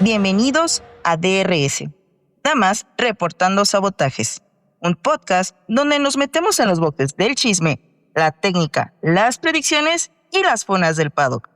Bienvenidos a DRS, Damas Reportando Sabotajes, un podcast donde nos metemos en los boxes del chisme, la técnica, las predicciones y las fonas del paddock.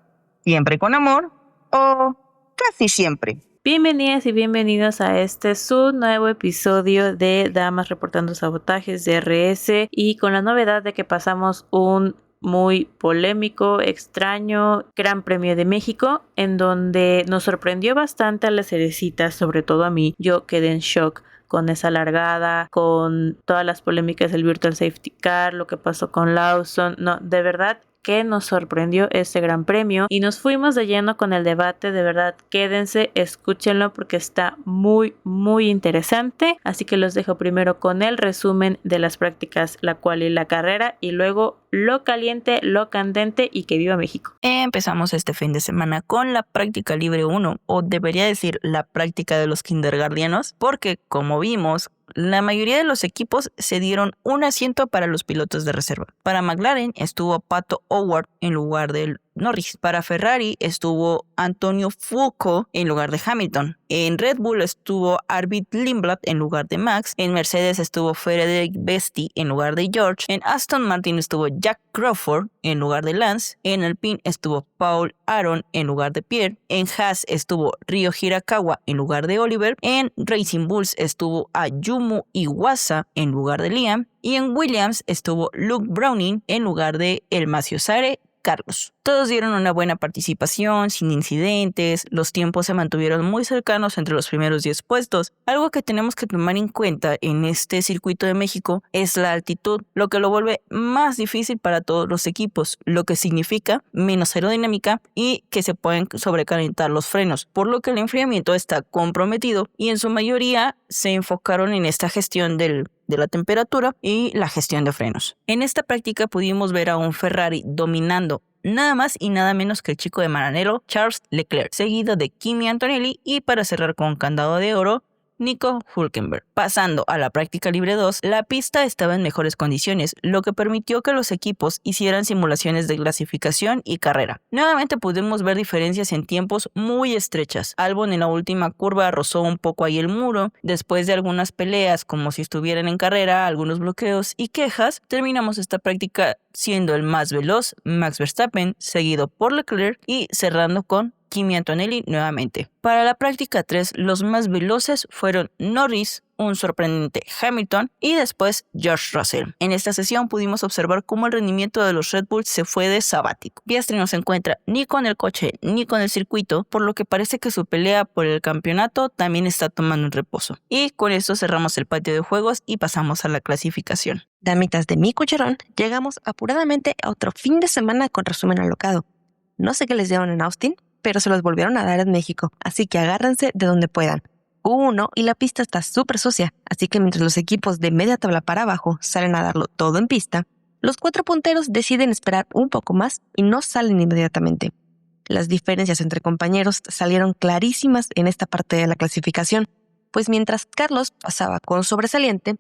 Siempre con amor o casi siempre. Bienvenidas y bienvenidos a su nuevo episodio de Damas Reportando Sabotajes DRS, y con la novedad de que pasamos un muy polémico, extraño Gran Premio de México, en donde nos sorprendió bastante a las cerecitas, sobre todo a mí. Yo quedé en shock con esa largada, con todas las polémicas del Virtual Safety Car, lo que pasó con Lawson. No, de verdad que nos sorprendió este Gran Premio y nos fuimos de lleno con el debate. De verdad, quédense, escúchenlo porque está muy interesante. Así que los dejo primero con el resumen de las prácticas, la cual y la carrera, y luego lo caliente, lo candente, y que viva México. Empezamos este fin de semana con la práctica libre 1, o debería decir la práctica de los kindergartenos, porque como vimos, la mayoría de los equipos se dieron un asiento para los pilotos de reserva. Para McLaren estuvo Pato O'Ward en lugar de Norris. Para Ferrari estuvo Antonio Fuoco en lugar de Hamilton. En Red Bull estuvo Arvid Lindblad en lugar de Max. En Mercedes estuvo Frederick Besti en lugar de George. En Aston Martin estuvo Jack Crawford en lugar de Lance. En Alpine estuvo Paul Aron en lugar de Pierre. En Haas estuvo Ryo Hirakawa en lugar de Oliver. En Racing Bulls estuvo Ayumu Iwasa en lugar de Liam. Y en Williams estuvo Luke Browning en lugar de Elmasio Sare Carlos. Todos dieron una buena participación, sin incidentes, los tiempos se mantuvieron muy cercanos entre los primeros 10 puestos. Algo que tenemos que tomar en cuenta en este circuito de México es la altitud, lo que lo vuelve más difícil para todos los equipos, lo que significa menos aerodinámica y que se pueden sobrecalentar los frenos, por lo que el enfriamiento está comprometido y en su mayoría se enfocaron en esta gestión de la temperatura y la gestión de frenos. En esta práctica pudimos ver a un Ferrari dominando nada más y nada menos que el chico de Maranello, Charles Leclerc, seguido de Kimi Antonelli y para cerrar con candado de oro, Nico Hülkenberg. Pasando a la práctica libre 2, la pista estaba en mejores condiciones, lo que permitió que los equipos hicieran simulaciones de clasificación y carrera. Nuevamente pudimos ver diferencias en tiempos muy estrechas. Albon en la última curva rozó un poco ahí el muro. Después de algunas peleas como si estuvieran en carrera, algunos bloqueos y quejas, terminamos esta práctica siendo el más veloz Max Verstappen, seguido por Leclerc y cerrando con Kimi Antonelli nuevamente. Para la práctica 3, los más veloces fueron Norris, un sorprendente Hamilton y después George Russell. En esta sesión pudimos observar cómo el rendimiento de los Red Bull se fue de sabático. Piastri no se encuentra ni con el coche ni con el circuito, por lo que parece que su pelea por el campeonato también está tomando un reposo. Y con esto cerramos el patio de juegos y pasamos a la clasificación. Damitas de mi cucharón, llegamos apuradamente a otro fin de semana con resumen alocado. No sé qué les dieron en Austin, pero se los volvieron a dar en México, así que agárrense de donde puedan. Q1 y la pista está súper sucia, así que mientras los equipos de media tabla para abajo salen a darlo todo en pista, los 4 punteros deciden esperar un poco más y no salen inmediatamente. Las diferencias entre compañeros salieron clarísimas en esta parte de la clasificación, pues mientras Carlos pasaba con sobresaliente,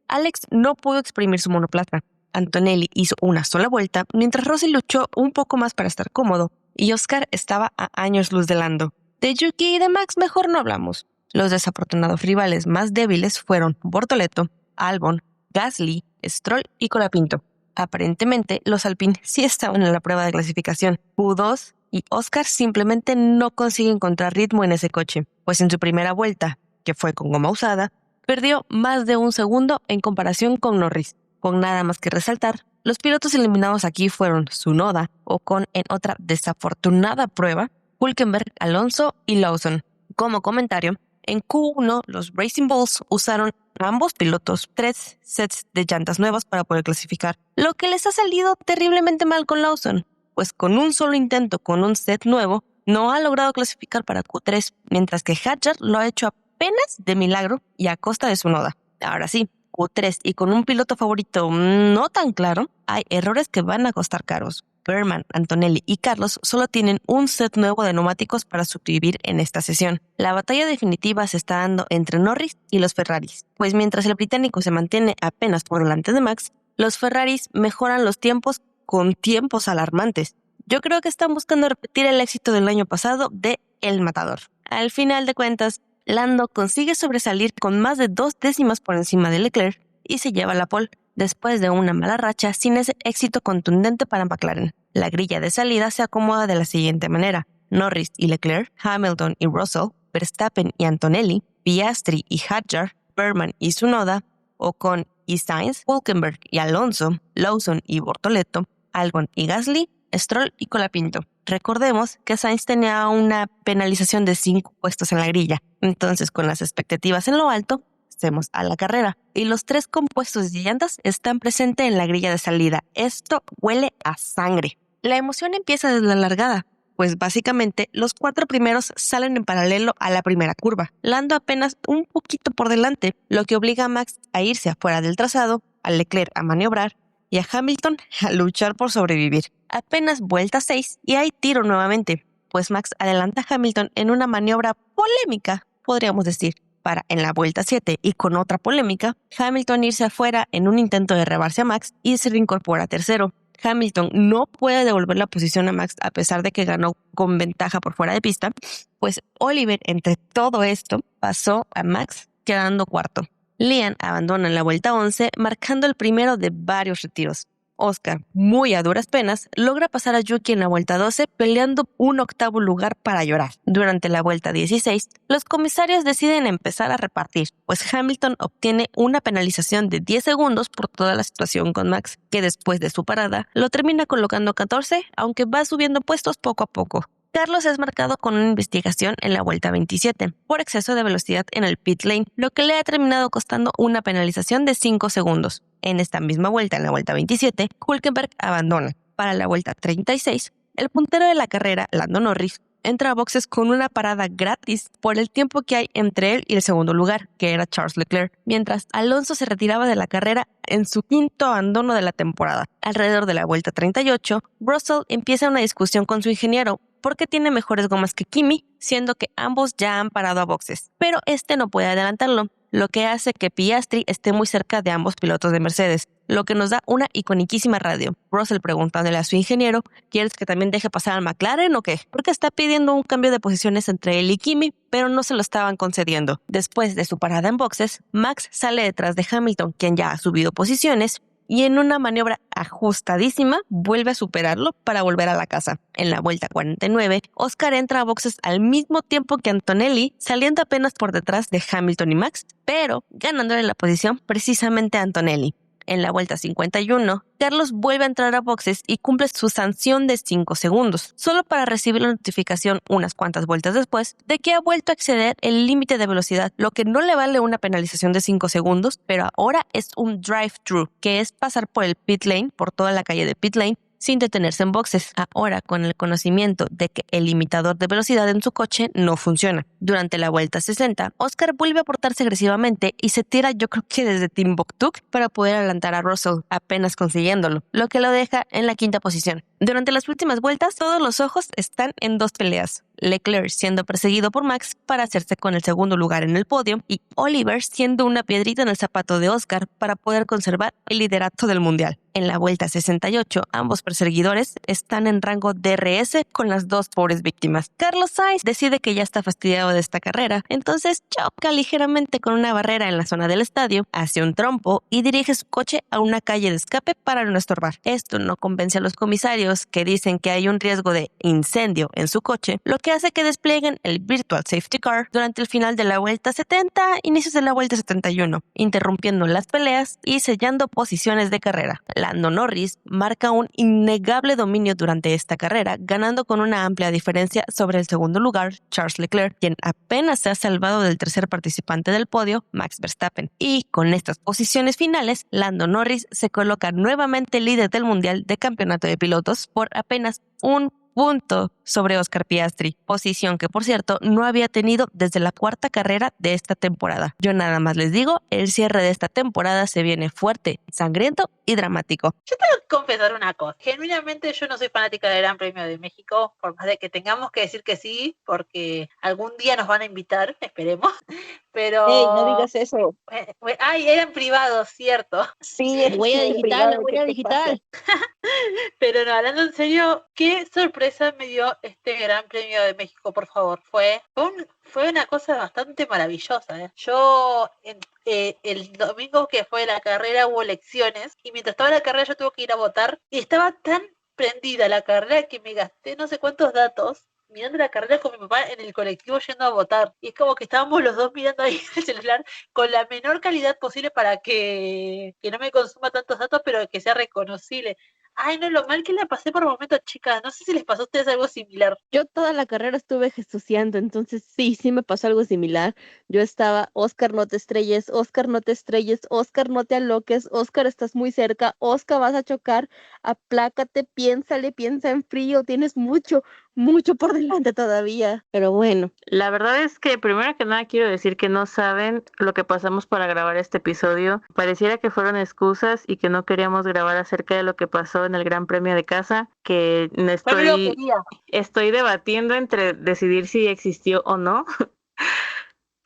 Alex no pudo exprimir su monoplaza. Antonelli hizo una sola vuelta, mientras Rossi luchó un poco más para estar cómodo, y Oscar estaba a años luz de Lando. De Yuki y de Max mejor no hablamos. Los desafortunados rivales más débiles fueron Bortoleto, Albon, Gasly, Stroll y Colapinto. Aparentemente, los Alpine sí estaban en la prueba de clasificación. Q2 y Oscar simplemente no consigue encontrar ritmo en ese coche, pues en su primera vuelta, que fue con goma usada, perdió más de un segundo en comparación con Norris. Con nada más que resaltar, los pilotos eliminados aquí fueron Tsunoda, Ocon en otra desafortunada prueba, Hülkenberg, Alonso y Lawson. Como comentario, en Q1 los Racing Bulls usaron ambos pilotos 3 sets de llantas nuevas para poder clasificar, lo que les ha salido terriblemente mal con Lawson, pues con un solo intento con un set nuevo no ha logrado clasificar para Q3, mientras que Hadjar lo ha hecho apenas de milagro y a costa de Tsunoda. Ahora sí, Q3 y con un piloto favorito no tan claro, hay errores que van a costar caros. Berman, Antonelli y Carlos solo tienen un set nuevo de neumáticos para subvivir en esta sesión. La batalla definitiva se está dando entre Norris y los Ferraris, pues mientras el británico se mantiene apenas por delante de Max, los Ferraris mejoran los tiempos con tiempos alarmantes. Yo creo que están buscando repetir el éxito del año pasado de El Matador. Al final de cuentas, Lando consigue sobresalir con más de 2 décimas por encima de Leclerc y se lleva la pole, después de una mala racha sin ese éxito contundente para McLaren. La grilla de salida se acomoda de la siguiente manera: Norris y Leclerc, Hamilton y Russell, Verstappen y Antonelli, Piastri y Hadjar, Berman y Tsunoda, Ocon y Sainz, Hülkenberg y Alonso, Lawson y Bortoleto, Albon y Gasly, Stroll y Colapinto. Recordemos que Sainz tenía una penalización de 5 puestos en la grilla, entonces con las expectativas en lo alto, pasemos a la carrera. Y los 3 compuestos de llantas están presentes en la grilla de salida. Esto huele a sangre. La emoción empieza desde la largada, pues básicamente los 4 primeros salen en paralelo a la primera curva, Lando apenas un poquito por delante, lo que obliga a Max a irse afuera del trazado, a Leclerc a maniobrar y a Hamilton a luchar por sobrevivir. Apenas vuelta 6 y hay tiro nuevamente, pues Max adelanta a Hamilton en una maniobra polémica, podríamos decir, para en la vuelta 7 y con otra polémica, Hamilton irse afuera en un intento de rebarse a Max y se reincorpora tercero. Hamilton no puede devolver la posición a Max a pesar de que ganó con ventaja por fuera de pista, pues Oliver, entre todo esto, pasó a Max quedando cuarto. Liam abandona en la vuelta 11, marcando el primero de varios retiros. Oscar, muy a duras penas, logra pasar a Yuki en la vuelta 12, peleando un 8º lugar para llorar. Durante la vuelta 16, los comisarios deciden empezar a repartir, pues Hamilton obtiene una penalización de 10 segundos por toda la situación con Max, que después de su parada lo termina colocando 14, aunque va subiendo puestos poco a poco. Carlos es marcado con una investigación en la vuelta 27 por exceso de velocidad en el pit lane, lo que le ha terminado costando una penalización de 5 segundos. En esta misma vuelta, en la vuelta 27, Hülkenberg abandona. Para la vuelta 36, el puntero de la carrera, Lando Norris, entra a boxes con una parada gratis por el tiempo que hay entre él y el segundo lugar, que era Charles Leclerc, mientras Alonso se retiraba de la carrera en su 5º abandono de la temporada. Alrededor de la vuelta 38, Russell empieza una discusión con su ingeniero porque tiene mejores gomas que Kimi, siendo que ambos ya han parado a boxes, pero este no puede adelantarlo, lo que hace que Piastri esté muy cerca de ambos pilotos de Mercedes, lo que nos da una iconiquísima radio. Russell preguntándole a su ingeniero: ¿quieres que también deje pasar al McLaren o qué? Porque está pidiendo un cambio de posiciones entre él y Kimi, pero no se lo estaban concediendo. Después de su parada en boxes, Max sale detrás de Hamilton, quien ya ha subido posiciones, y en una maniobra ajustadísima vuelve a superarlo para volver a la casa. En la vuelta 49, Oscar entra a boxes al mismo tiempo que Antonelli, saliendo apenas por detrás de Hamilton y Max, pero ganándole la posición precisamente a Antonelli. En la vuelta 51, Carlos vuelve a entrar a boxes y cumple su sanción de 5 segundos, solo para recibir la notificación unas cuantas vueltas después de que ha vuelto a exceder el límite de velocidad, lo que no le vale una penalización de 5 segundos, pero ahora es un drive-thru, que es pasar por el pit lane, por toda la calle de pit lane, sin detenerse en boxes, ahora con el conocimiento de que el limitador de velocidad en su coche no funciona. Durante la vuelta 60, Oscar vuelve a portarse agresivamente y se tira, yo creo que desde Timbuktu, para poder adelantar a Russell, apenas consiguiéndolo, lo que lo deja en la 5ª posición. Durante las últimas vueltas, todos los ojos están en 2 peleas. Leclerc siendo perseguido por Max para hacerse con el segundo lugar en el podio y Oliver siendo una piedrita en el zapato de Oscar para poder conservar el liderato del mundial. En la vuelta 68, ambos perseguidores están en rango DRS con las 2 pobres víctimas. Carlos Sainz decide que ya está fastidiado de esta carrera, entonces choca ligeramente con una barrera en la zona del estadio, hace un trompo y dirige su coche a una calle de escape para no estorbar. Esto no convence a los comisarios, que dicen que hay un riesgo de incendio en su coche, lo que hace que desplieguen el Virtual Safety Car durante el final de la vuelta 70, inicios de la vuelta 71, interrumpiendo las peleas y sellando posiciones de carrera. Lando Norris marca un innegable dominio durante esta carrera, ganando con una amplia diferencia sobre el segundo lugar, Charles Leclerc, quien apenas se ha salvado del tercer participante del podio, Max Verstappen. Y con estas posiciones finales, Lando Norris se coloca nuevamente líder del Mundial de Campeonato de Pilotos por apenas un punto sobre Oscar Piastri, posición que por cierto no había tenido desde la 4ª carrera de esta temporada. Yo nada más les digo, el cierre de esta temporada se viene fuerte, sangriento y dramático. Yo tengo que confesar una cosa, genuinamente yo no soy fanática del Gran Premio de México, por más de que tengamos que decir que sí, porque algún día nos van a invitar, esperemos, pero... ¡Ey, no digas eso! Ay, eran privados, cierto. Sí, es Huella muy digital, la privado, ¿qué huella te pasa? digital. Pero no, hablando en serio, qué sorpresa me dio este Gran Premio de México, por favor. Fue una cosa bastante maravillosa. El domingo que fue la carrera hubo elecciones y mientras estaba la carrera yo tuve que ir a votar y estaba tan prendida la carrera que me gasté no sé cuántos datos mirando la carrera con mi papá en el colectivo yendo a votar. Y es como que estábamos los dos mirando ahí el celular con la menor calidad posible para que no me consuma tantos datos, pero que sea reconocible. Ay, no, lo mal que la pasé por momentos, chicas. No sé si les pasó a ustedes algo similar. Yo toda la carrera estuve jesuciando, entonces sí me pasó algo similar. Yo estaba, Oscar, no te estrelles, Oscar, no te estrelles, Oscar, no te aloques, Oscar, estás muy cerca, Oscar, vas a chocar, aplácate, piénsale, piensa en frío, tienes mucho por delante todavía. Pero bueno, La verdad es que primero que nada quiero decir que no saben lo que pasamos para grabar este episodio. Pareciera que fueron excusas y que no queríamos grabar acerca de lo que pasó en el Gran Premio de casa, que Yo lo quería. estoy debatiendo entre decidir si existió o no.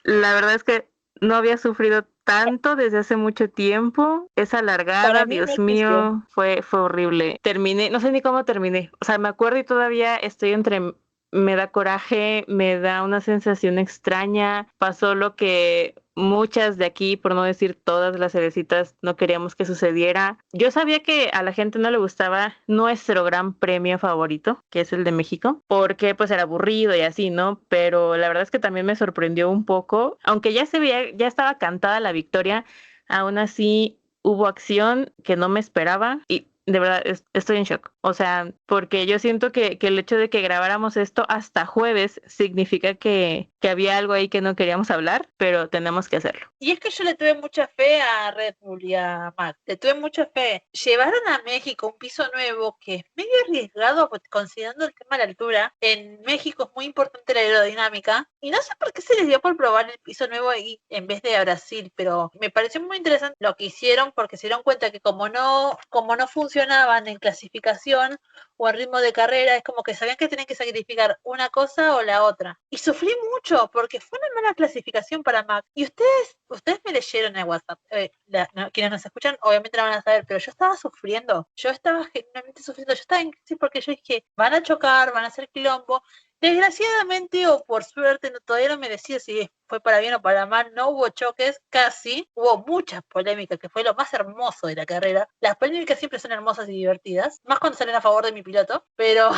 La verdad es que no había sufrido tanto desde hace mucho tiempo. Esa largada, Para mí no Dios existió. mío, fue horrible. Terminé, no sé ni cómo terminé. O sea, me acuerdo y todavía estoy entre, me da coraje, me da una sensación extraña. Pasó lo que muchas de aquí, por no decir todas las cerecitas, no queríamos que sucediera. Yo sabía que a la gente no le gustaba nuestro gran premio favorito, que es el de México, porque pues era aburrido y así, ¿no? Pero la verdad es que también me sorprendió un poco, aunque ya se veía, ya estaba cantada la victoria, aún así hubo acción que no me esperaba y de verdad estoy en shock. O sea, porque yo siento que el hecho de que grabáramos esto hasta jueves significa que había algo ahí que no queríamos hablar, pero tenemos que hacerlo. Y es que yo le tuve mucha fe a Red Bull y a Max. Le tuve mucha fe. Llevaron a México un piso nuevo que es medio arriesgado considerando el tema de la altura. En México es muy importante la aerodinámica. Y no sé por qué se les dio por probar el piso nuevo ahí en vez de a Brasil. Pero me pareció muy interesante lo que hicieron porque se dieron cuenta que como no funcionaban en clasificación o en ritmo de carrera, es como que sabían que tenían que sacrificar una cosa o la otra. Y sufrí mucho porque fue una mala clasificación para Max. Y ustedes me leyeron en WhatsApp. Quienes nos escuchan obviamente no van a saber, pero yo estaba sufriendo. Yo estaba genuinamente sufriendo. Yo estaba en crisis porque yo dije, van a chocar, van a hacer quilombo. Desgraciadamente o por suerte, todavía no me decido si fue para bien o para mal, no hubo choques, casi, hubo muchas polémicas, que fue lo más hermoso de la carrera. Las polémicas siempre son hermosas y divertidas, más cuando salen a favor de mi piloto, pero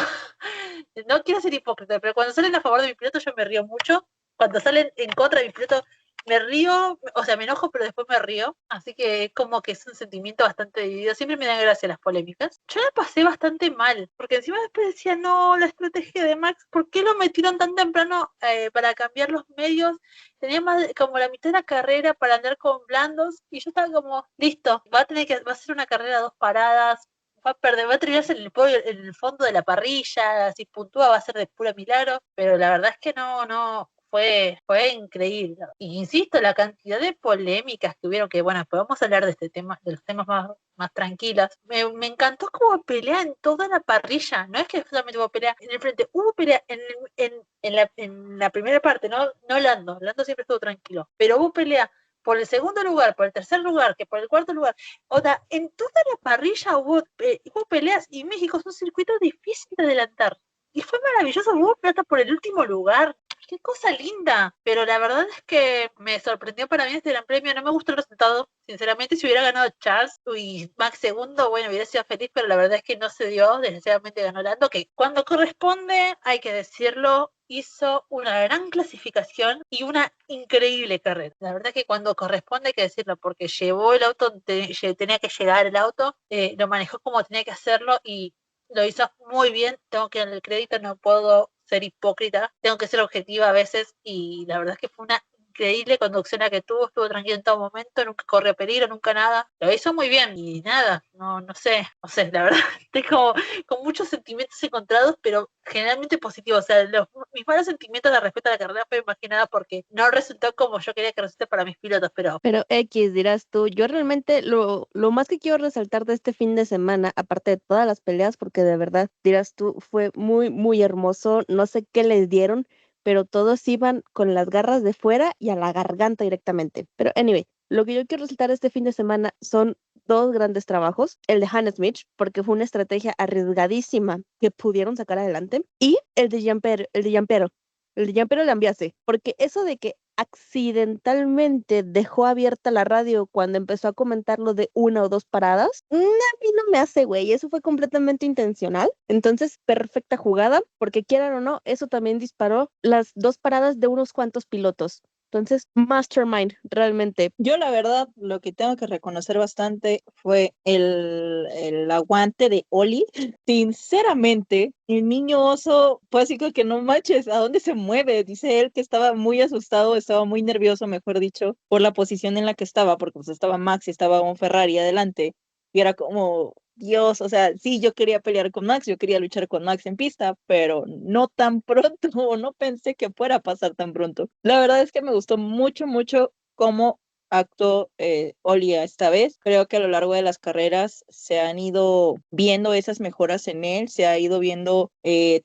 no quiero ser hipócrita, pero cuando salen a favor de mi piloto yo me río mucho, cuando salen en contra de mi piloto me río, o sea, me enojo, pero después me río, así que es como que es un sentimiento bastante dividido, siempre me dan gracia las polémicas. Yo la pasé bastante mal, porque encima después decía, no, la estrategia de Max, ¿por qué lo metieron tan temprano para cambiar los medios? Tenía como la mitad de la carrera para andar con blandos, y yo estaba como, listo, va a ser una carrera a 2 paradas, va a terminarse en el fondo de la parrilla, si puntúa va a ser de pura milagro, pero la verdad es que no, fue increíble. Y insisto, la cantidad de polémicas que hubieron, que bueno, podemos hablar de este tema, de los temas más tranquilas. Me encantó como pelea en toda la parrilla, no es que solamente hubo pelea en el frente, hubo pelea en la primera parte, no Lando siempre estuvo tranquilo, pero hubo pelea por el segundo lugar, por el tercer lugar, que por el cuarto lugar. O sea, en toda la parrilla hubo peleas y México es un circuito difícil de adelantar. Y fue maravilloso, hubo plata por el último lugar. Qué cosa linda. Pero la verdad es que me sorprendió para mí este Gran Premio. No me gustó el resultado. Sinceramente, si hubiera ganado Charles y Max segundo, bueno, hubiera sido feliz, pero la verdad es que no se dio. Desgraciadamente ganó Lando, que cuando corresponde, hay que decirlo, hizo una gran clasificación y una increíble carrera. La verdad es que cuando corresponde hay que decirlo, porque llevó el auto, tenía que llegar el auto, lo manejó como tenía que hacerlo y lo hizo muy bien. Tengo que darle el crédito, no puedo ser hipócrita, tengo que ser objetiva a veces y la verdad es que fue una increíble conducción la que estuvo tranquilo en todo momento, nunca corrió peligro, nunca nada, lo hizo muy bien y nada, no sé, la verdad, tengo con muchos sentimientos encontrados, pero generalmente positivos, o sea, mis malos sentimientos de respecto a la carrera fue más que nada porque no resultó como yo quería que resulte para mis pilotos, pero X dirás tú, yo realmente lo más que quiero resaltar de este fin de semana, aparte de todas las peleas, porque de verdad dirás tú, fue muy hermoso, no sé qué les dieron, pero todos iban con las garras de fuera y a la garganta directamente. Pero anyway, lo que yo quiero resaltar este fin de semana son dos grandes trabajos, el de Hannah Smith, porque fue una estrategia arriesgadísima que pudieron sacar adelante, y el de Lambiase, porque eso de que accidentalmente dejó abierta la radio cuando empezó a comentar lo de una o dos paradas, a mí no me hace, güey, eso fue completamente intencional. Entonces, perfecta jugada, porque quieran o no, eso también disparó las dos paradas de unos cuantos pilotos. Entonces, mastermind, realmente. Yo la verdad lo que tengo que reconocer bastante fue el aguante de Oli. Sinceramente, el niño oso fue así como que no manches, ¿a dónde se mueve? Dice él que estaba muy asustado, estaba muy nervioso, mejor dicho, por la posición en la que estaba, porque pues estaba Max y estaba un Ferrari adelante. Y era como, Dios, o sea, sí, yo quería pelear con Max, yo quería luchar con Max en pista, pero no tan pronto, o no pensé que fuera a pasar tan pronto. La verdad es que me gustó mucho, mucho cómo actuó Olia esta vez. Creo que a lo largo de las carreras se han ido viendo esas mejoras en él, se ha ido viendo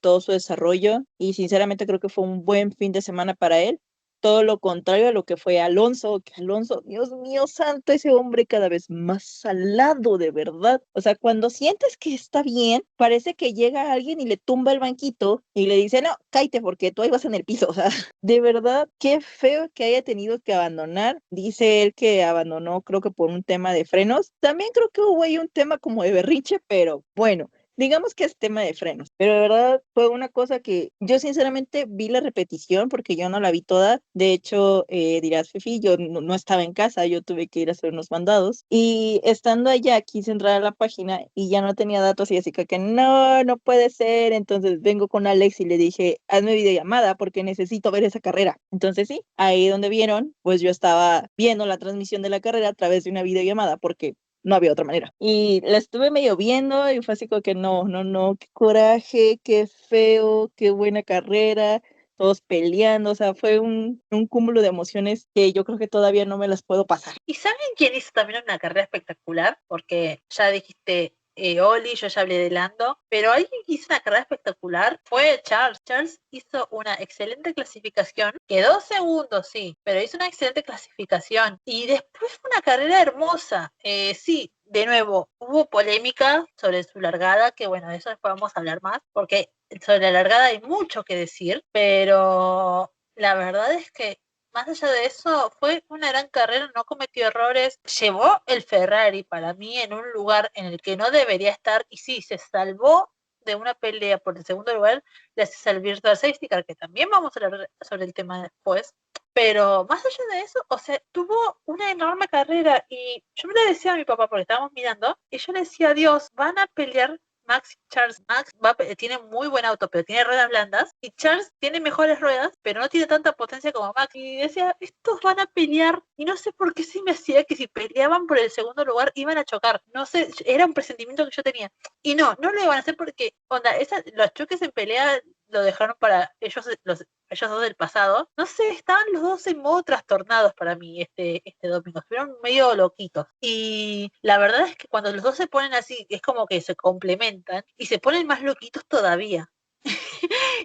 todo su desarrollo y sinceramente creo que fue un buen fin de semana para él. Todo lo contrario a lo que fue Alonso, que Alonso, Dios mío santo, ese hombre cada vez más salado, de verdad. O sea, cuando sientes que está bien, parece que llega alguien y le tumba el banquito y le dice, no, cállate porque tú ahí vas en el piso. O sea, de verdad, qué feo que haya tenido que abandonar. Dice él que abandonó, creo que por un tema de frenos. También creo que hubo ahí un tema como de berrinche, pero bueno. Digamos que es tema de frenos, pero de verdad fue una cosa que yo sinceramente vi la repetición porque yo no la vi toda. De hecho, dirás, Fifi, yo no estaba en casa, yo tuve que ir a hacer unos mandados y estando allá quise entrar a la página y ya no tenía datos y así que no, no puede ser. Entonces vengo con Alex y le dije, hazme videollamada porque necesito ver esa carrera. Entonces sí, ahí donde vieron, pues yo estaba viendo la transmisión de la carrera a través de una videollamada porque no había otra manera. Y la estuve medio viendo y fue así como que no, no, no, qué coraje, qué feo, qué buena carrera, todos peleando, o sea, fue un cúmulo de emociones que yo creo que todavía no me las puedo pasar. ¿Y saben quién hizo también una carrera espectacular? Porque ya dijiste Oli, yo ya hablé de Lando, pero alguien que hizo una carrera espectacular fue Charles. Charles hizo una excelente clasificación, quedó segundo, sí, pero hizo una excelente clasificación y después fue una carrera hermosa. Sí, de nuevo, hubo polémica sobre su largada, que bueno, de eso después vamos a hablar más, porque sobre la largada hay mucho que decir, pero la verdad es que más allá de eso, fue una gran carrera, no cometió errores, llevó el Ferrari para mí en un lugar en el que no debería estar y sí, se salvó de una pelea por el segundo lugar gracias al Virtual Safety Car, que también vamos a hablar sobre el tema después, pero más allá de eso, o sea, tuvo una enorme carrera y yo le decía a mi papá, porque estábamos mirando, y yo le decía, Dios, van a pelear Max y Charles. Max tiene muy buen auto, pero tiene ruedas blandas. Y Charles tiene mejores ruedas, pero no tiene tanta potencia como Max. Y decía, estos van a pelear. Y no sé por qué sí me hacía que si peleaban por el segundo lugar iban a chocar. No sé, era un presentimiento que yo tenía. Y no lo iban a hacer porque, onda, los choques en pelea lo dejaron para ellos dos del pasado. No sé, estaban los dos en modo trastornados para mí este domingo. Estuvieron medio loquitos. Y la verdad es que cuando los dos se ponen así, es como que se complementan y se ponen más loquitos todavía.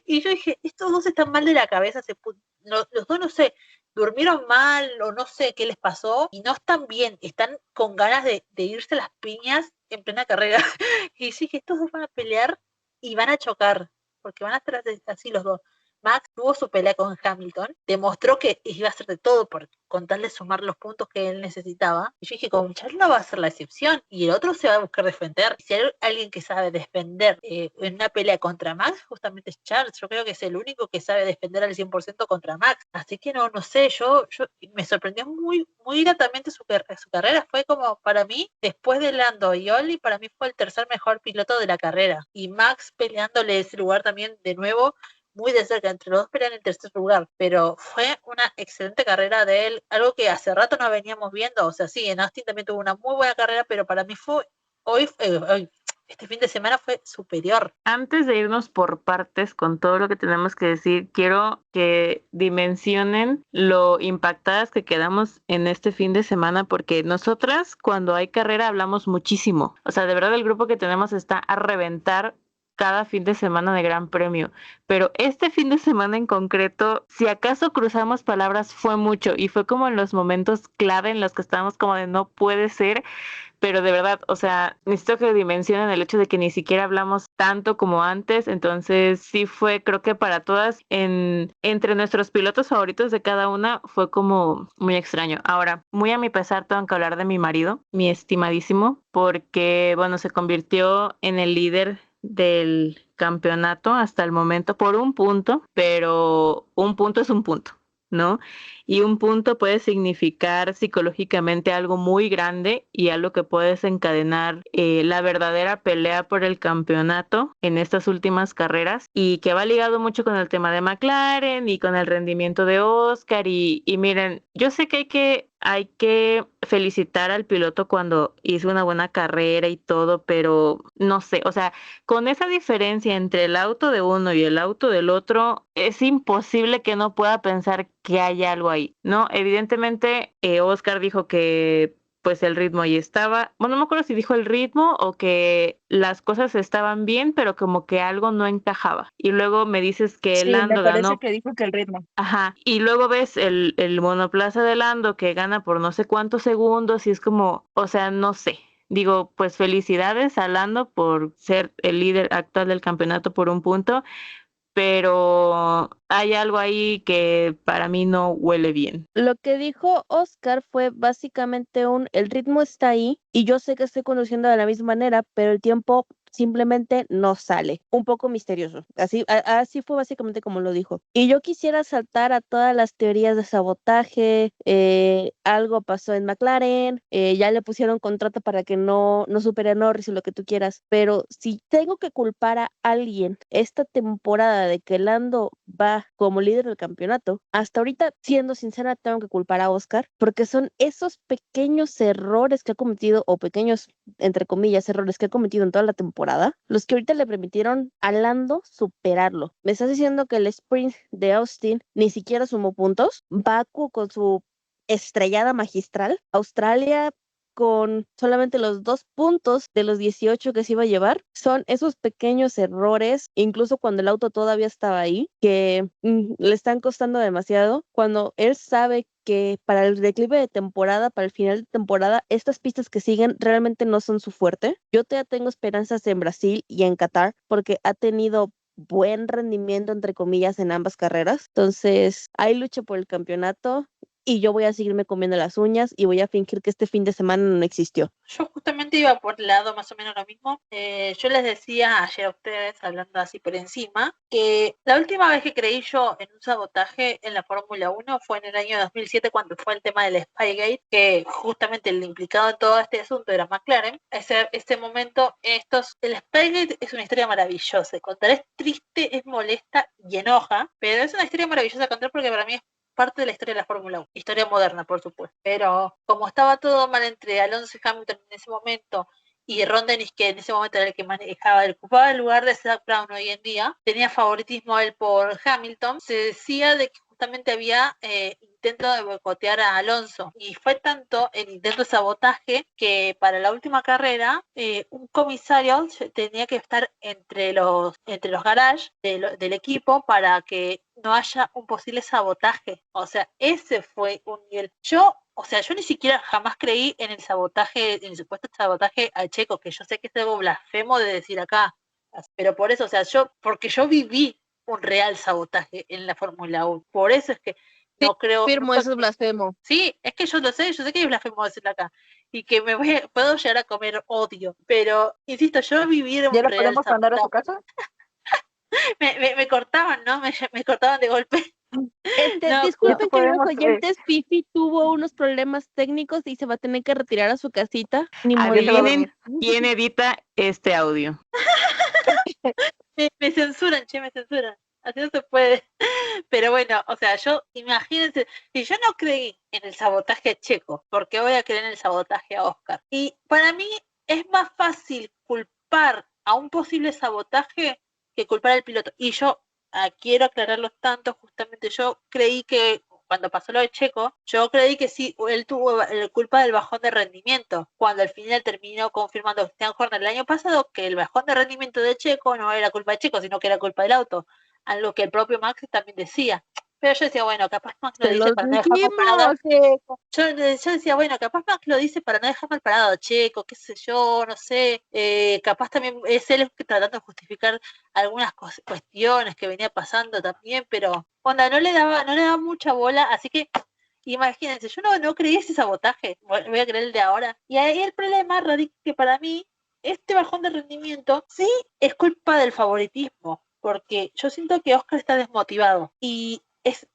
Y yo dije, estos dos están mal de la cabeza, los dos no sé, durmieron mal o no sé qué les pasó y no están bien, están con ganas de irse las piñas en plena carrera. Y dije, estos dos van a pelear y van a chocar, porque van a estar así los dos. Max tuvo su pelea con Hamilton, demostró que iba a hacer de todo por contarle sumar los puntos que él necesitaba. Y yo dije, con Charles no va a ser la excepción. Y el otro se va a buscar defender. Si hay alguien que sabe defender en una pelea contra Max, justamente es Charles. Yo creo que es el único que sabe defender al 100% contra Max. Así que no sé, yo me sorprendió muy, muy gratamente su carrera. Fue como, para mí, después de Lando y Oli, para mí fue el tercer mejor piloto de la carrera. Y Max peleándole ese lugar también de nuevo muy de cerca, entre los dos pelean en tercer lugar, pero fue una excelente carrera de él, algo que hace rato no veníamos viendo. O sea, sí, en Austin también tuvo una muy buena carrera, pero para mí este fin de semana fue superior. Antes de irnos por partes con todo lo que tenemos que decir, quiero que dimensionen lo impactadas que quedamos en este fin de semana, porque nosotras cuando hay carrera hablamos muchísimo. O sea, de verdad el grupo que tenemos está a reventar cada fin de semana de Gran Premio, pero este fin de semana en concreto, si acaso cruzamos palabras, fue mucho y fue como en los momentos clave en los que estábamos como de no puede ser, pero de verdad, o sea, necesito que dimensionen el hecho de que ni siquiera hablamos tanto como antes, entonces sí fue, creo que para todas, entre nuestros pilotos favoritos de cada una, fue como muy extraño. Ahora, muy a mi pesar, tengo que hablar de mi marido, mi estimadísimo, porque, bueno, se convirtió en el líder del campeonato hasta el momento por un punto, pero un punto es un punto, ¿no? Y un punto puede significar psicológicamente algo muy grande y algo que puede desencadenar la verdadera pelea por el campeonato en estas últimas carreras y que va ligado mucho con el tema de McLaren y con el rendimiento de Oscar y miren, yo sé que hay que felicitar al piloto cuando hizo una buena carrera y todo, pero no sé, o sea, con esa diferencia entre el auto de uno y el auto del otro, es imposible que no pueda pensar que hay algo ahí, ¿no? Evidentemente, Oscar dijo que pues el ritmo ahí estaba, bueno, no me acuerdo si dijo el ritmo o que las cosas estaban bien, pero como que algo no encajaba. Y luego me dices que Sí, me Lando parece ganó. que dijo que el ritmo. Ajá, y luego ves el monoplaza de Lando que gana por no sé cuántos segundos y es como, o sea, no sé. Digo, pues felicidades a Lando por ser el líder actual del campeonato por un punto, pero hay algo ahí que para mí no huele bien. Lo que dijo Oscar fue básicamente el ritmo está ahí y yo sé que estoy conduciendo de la misma manera, pero el tiempo simplemente no sale. Un poco misterioso. Así fue básicamente como lo dijo. Y yo quisiera saltar a todas las teorías de sabotaje. Algo pasó en McLaren, ya le pusieron contrato para que no supere a Norris y lo que tú quieras. Pero si tengo que culpar a alguien esta temporada de que Lando va como líder del campeonato, hasta ahorita, siendo sincera, tengo que culpar a Oscar, porque son esos pequeños errores que ha cometido, o pequeños, entre comillas, errores que ha cometido en toda la temporada, los que ahorita le permitieron a Lando superarlo. Me estás diciendo que el sprint de Austin ni siquiera sumó puntos. Baku con su estrellada magistral. Australia con solamente los 2 puntos de los 18 que se iba a llevar. Son esos pequeños errores, incluso cuando el auto todavía estaba ahí, que le están costando demasiado. Cuando él sabe que para el declive de temporada, para el final de temporada, estas pistas que siguen realmente no son su fuerte. Yo todavía tengo esperanzas en Brasil y en Qatar porque ha tenido buen rendimiento, entre comillas, en ambas carreras. Entonces, hay lucha por el campeonato y yo voy a seguirme comiendo las uñas y voy a fingir que este fin de semana no existió. Yo justamente iba por el lado más o menos lo mismo. Yo les decía ayer a ustedes, hablando así por encima, que la última vez que creí yo en un sabotaje en la Fórmula 1 fue en el año 2007 cuando fue el tema del Spygate, que justamente el implicado en todo este asunto era McLaren. Ese momento, el Spygate es una historia maravillosa. Contar es triste, es molesta y enoja, pero es una historia maravillosa contar porque para mí es parte de la historia de la Fórmula 1, historia moderna, por supuesto. Pero como estaba todo mal entre Alonso y Hamilton en ese momento y Ron Dennis, que en ese momento era el que manejaba, ocupaba el lugar de Zak Brown hoy en día, tenía favoritismo a él por Hamilton, se decía de que justamente había intento de boicotear a Alonso y fue tanto el intento de sabotaje que para la última carrera un comisario tenía que estar entre los garages del equipo para que no haya un posible sabotaje. O sea, ese fue un nivel. Yo ni siquiera jamás creí en el sabotaje, en el supuesto sabotaje al Checo, que yo sé que es algo blasfemo de decir acá, pero por eso, porque yo viví un real sabotaje en la Fórmula 1. Por eso es que no creo. Firmo, eso es blasfemo. Sí, es que yo sé que es blasfemo decirlo acá. Y que puedo llegar a comer odio. Pero, insisto, yo viví ¿Ya un lo real podemos mandar a su sabotaje. casa? Me cortaban, ¿no? Me cortaban de golpe. No, Disculpen, queridos podemos, oyentes, Fifi tuvo unos problemas técnicos y se va a tener que retirar a su casita. Ni modo. ya se va a Adivinen dormir. quién edita este audio. me censuran, me censuran. Así no se puede. Pero bueno, imagínense, si yo no creí en el sabotaje a Checo, ¿por qué voy a creer en el sabotaje a Oscar? Y para mí es más fácil culpar a un posible sabotaje que culpar al piloto. Y yo quiero aclararlo tanto, justamente yo creí que cuando pasó lo de Checo, yo creí que sí, él tuvo culpa del bajón de rendimiento, cuando al final terminó confirmando Christian Horner el año pasado que el bajón de rendimiento de Checo no era culpa de Checo, sino que era culpa del auto, algo que el propio Max también decía. Pero yo decía, bueno, capaz Max lo Se dice los para no dejar mal parado a dijimos. Checo. Yo decía, bueno, capaz Max lo dice para no dejar mal parado a Checo, qué sé yo, no sé. Capaz también es él tratando de justificar algunas cuestiones que venía pasando también, pero onda, no le daba mucha bola, así que imagínense, yo no creí ese sabotaje, voy a creer el de ahora. Y ahí el problema radica que para mí, este bajón de rendimiento sí es culpa del favoritismo, porque yo siento que Oscar está desmotivado y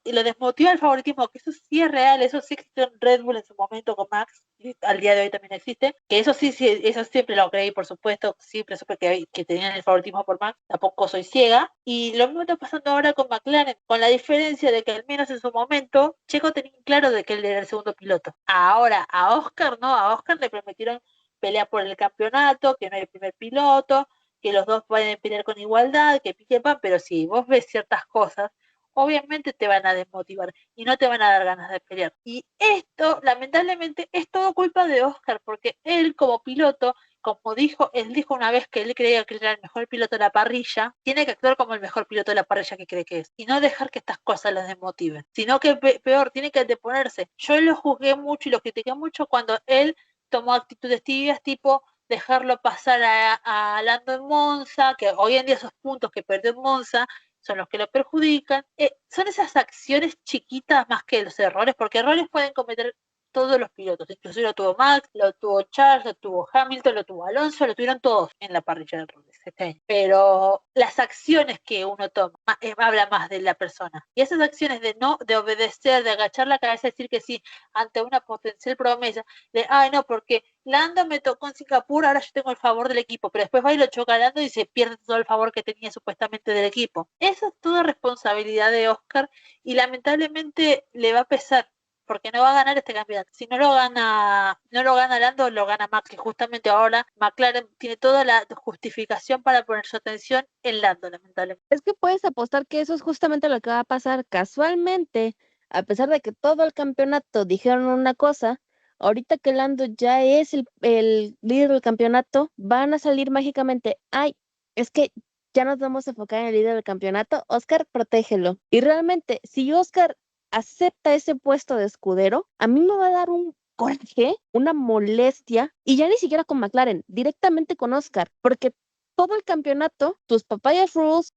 lo desmotiva el favoritismo, que eso sí es real, eso sí existió en Red Bull en su momento con Max, y al día de hoy también existe, que eso sí, eso siempre lo creí, por supuesto, siempre supe que tenían el favoritismo por Max, tampoco soy ciega, y lo mismo está pasando ahora con McLaren, con la diferencia de que al menos en su momento, Checo tenía claro de que él era el segundo piloto. Ahora, a Oscar no, a Oscar le prometieron pelear por el campeonato, que no hay el primer piloto, que los dos pueden pelear con igualdad, que pique pan, pero si vos ves ciertas cosas, obviamente te van a desmotivar y no te van a dar ganas de pelear. Y esto, lamentablemente, es todo culpa de Oscar, porque él como piloto, como dijo, él dijo una vez que él creía que era el mejor piloto de la parrilla, tiene que actuar como el mejor piloto de la parrilla que cree que es, y no dejar que estas cosas los desmotiven, sino que peor, tiene que anteponerse. Yo lo juzgué mucho y lo critiqué mucho cuando él tomó actitudes tibias tipo dejarlo pasar a Lando en Monza, que hoy en día esos puntos que perdió en Monza son los que lo perjudican. Son esas acciones chiquitas más que los errores, porque errores pueden cometer todos los pilotos, inclusive lo tuvo Max, lo tuvo Charles, lo tuvo Hamilton, lo tuvo Alonso, lo tuvieron todos en la parrilla de roles este año. Pero las acciones que uno toma habla más de la persona. Y esas acciones de obedecer, de agachar la cabeza, decir que sí ante una potencial promesa, de ay no, porque Lando me tocó en Singapur, ahora yo tengo el favor del equipo, pero después va y lo choca Lando y se pierde todo el favor que tenía supuestamente del equipo. Eso es toda responsabilidad de Oscar y lamentablemente le va a pesar porque no va a ganar este campeonato. Si no lo gana Lando, lo gana Max, que justamente ahora McLaren tiene toda la justificación para poner su atención en Lando, lamentablemente. Es que puedes apostar que eso es justamente lo que va a pasar casualmente, a pesar de que todo el campeonato dijeron una cosa, ahorita que Lando ya es el líder del campeonato, van a salir mágicamente, ay, es que ya nos vamos a enfocar en el líder del campeonato, Oscar, protégelo. Y realmente, si Oscar acepta ese puesto de escudero, a mí me va a dar un coraje, una molestia, y ya ni siquiera con McLaren, directamente con Oscar, porque todo el campeonato, tus papayas rules,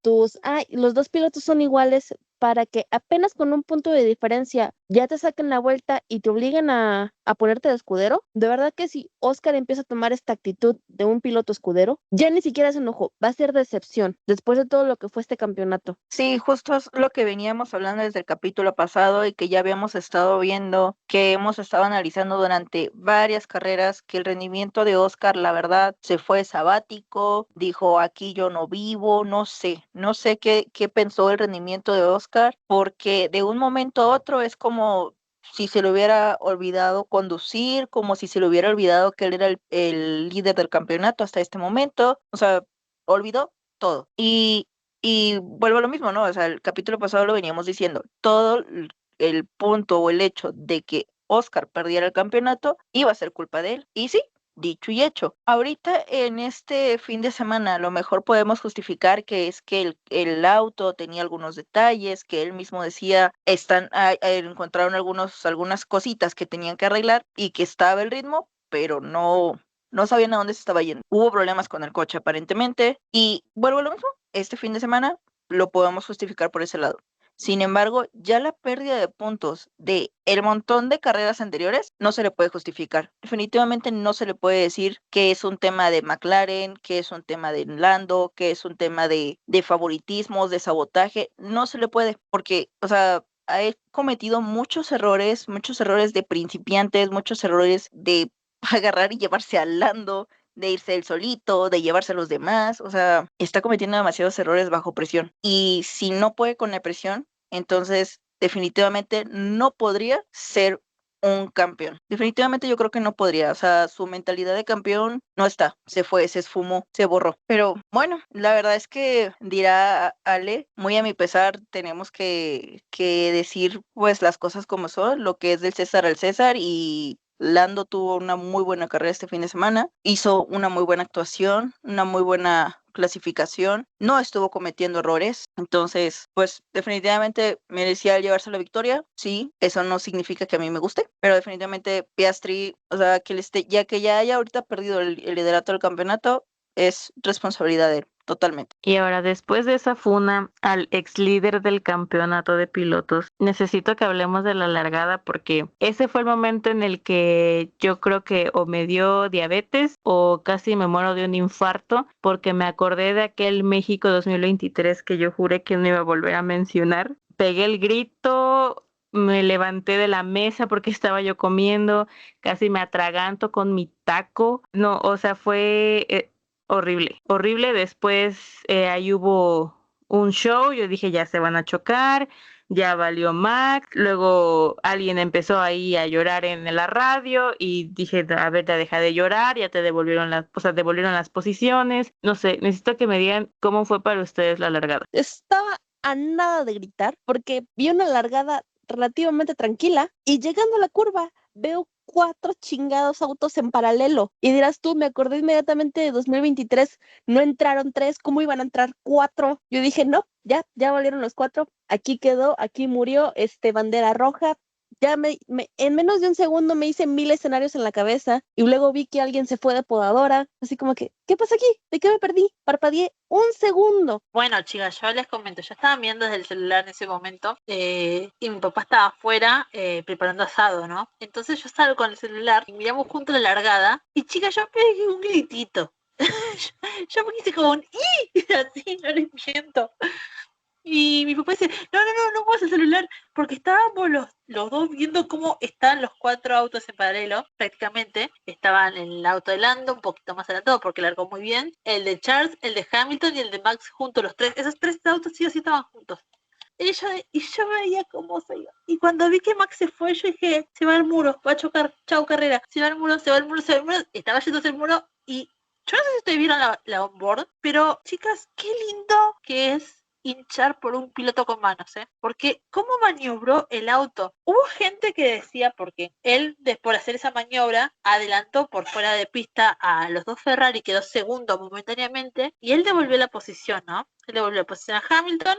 los dos pilotos son iguales para que apenas con un punto de diferencia ya te saquen la vuelta y te obliguen a ponerte de escudero. De verdad que si Oscar empieza a tomar esta actitud de un piloto escudero, ya ni siquiera es enojo, va a ser decepción después de todo lo que fue este campeonato. Sí, justo es lo que veníamos hablando desde el capítulo pasado y que ya habíamos estado viendo, que hemos estado analizando durante varias carreras, que el rendimiento de Oscar, la verdad, se fue sabático, dijo aquí yo no vivo, no sé qué pensó el rendimiento de Oscar, porque de un momento a otro es como si se le hubiera olvidado conducir, como si se le hubiera olvidado que él era el líder del campeonato hasta este momento, o sea, olvidó todo. Y vuelvo a lo mismo, ¿no? O sea, el capítulo pasado lo veníamos diciendo, todo el punto o el hecho de que Oscar perdiera el campeonato iba a ser culpa de él. Y sí, dicho y hecho. Ahorita en este fin de semana a lo mejor podemos justificar que es que el auto tenía algunos detalles, que él mismo decía, encontraron algunas cositas que tenían que arreglar y que estaba el ritmo, pero no sabían a dónde se estaba yendo. Hubo problemas con el coche aparentemente y vuelvo a lo mismo, este fin de semana lo podemos justificar por ese lado. Sin embargo, ya la pérdida de puntos de el montón de carreras anteriores no se le puede justificar. Definitivamente no se le puede decir que es un tema de McLaren, que es un tema de Lando, que es un tema de favoritismos, de sabotaje. No se le puede porque, o sea, ha cometido muchos errores de principiantes, muchos errores de agarrar y llevarse al Lando, de irse él solito, de llevarse a los demás, o sea, está cometiendo demasiados errores bajo presión. Y si no puede con la presión, entonces definitivamente no podría ser un campeón. Definitivamente yo creo que no podría, o sea, su mentalidad de campeón no está, se fue, se esfumó, se borró. Pero bueno, la verdad es que dirá Ale, muy a mi pesar, tenemos que decir pues las cosas como son, lo que es del César al César, y Lando tuvo una muy buena carrera este fin de semana, hizo una muy buena actuación, una muy buena clasificación, no estuvo cometiendo errores, entonces pues definitivamente merecía llevarse la victoria. Sí, eso no significa que a mí me guste, pero definitivamente Piastri, o sea, que ya haya ahorita perdido el liderato del campeonato, es responsabilidad de él, totalmente. Y ahora, después de esa funa al ex líder del campeonato de pilotos, necesito que hablemos de la largada porque ese fue el momento en el que yo creo que o me dio diabetes o casi me muero de un infarto porque me acordé de aquel México 2023 que yo juré que no iba a volver a mencionar. Pegué el grito, me levanté de la mesa porque estaba yo comiendo, casi me atraganto con mi taco. No, o sea, fue horrible, horrible. Después ahí hubo un show, yo dije ya se van a chocar, ya valió Max. Luego alguien empezó ahí a llorar en la radio y dije, a ver, ya deja de llorar, ya te devolvieron devolvieron las posiciones. No sé, necesito que me digan cómo fue para ustedes la largada. Estaba a nada de gritar porque vi una largada relativamente tranquila y llegando a la curva veo 4 chingados autos en paralelo. Y dirás tú, me acordé inmediatamente de 2023, no entraron 3, ¿cómo iban a entrar 4? Yo dije, no, ya valieron los 4, aquí quedó, aquí murió, bandera roja. Ya en menos de un segundo me hice 1000 escenarios en la cabeza y luego vi que alguien se fue de podadora, así como que, ¿qué pasa aquí? ¿De qué me perdí? Parpadeé un segundo. Bueno, chicas, yo les comento, yo estaba viendo desde el celular en ese momento y mi papá estaba afuera preparando asado, ¿no? Entonces yo salgo con el celular y miramos juntos la largada y chicas, yo pegué un gritito. yo me hice como un ¡ih! Así, no les miento. Y mi papá dice, no pongas el celular, porque estábamos los dos viendo cómo están los 4 autos en paralelo, prácticamente. Estaban en el auto de Lando, un poquito más adelantado, porque largó muy bien. El de Charles, el de Hamilton y el de Max juntos, los tres. Esos 3 autos sí o sí estaban juntos. Y yo veía cómo se iba. Y cuando vi que Max se fue, yo dije, se va al muro, va a chocar, chao carrera. Se va al muro, se va al muro, se va al muro. Estaba yéndose el muro y yo no sé si ustedes vieron la onboard, pero chicas, qué lindo que es hinchar por un piloto con manos, porque cómo maniobró el auto. Hubo gente que decía, porque él, por hacer esa maniobra, adelantó por fuera de pista a los dos Ferrari, quedó segundo momentáneamente, y él devolvió la posición, ¿no? Él devolvió la posición a Hamilton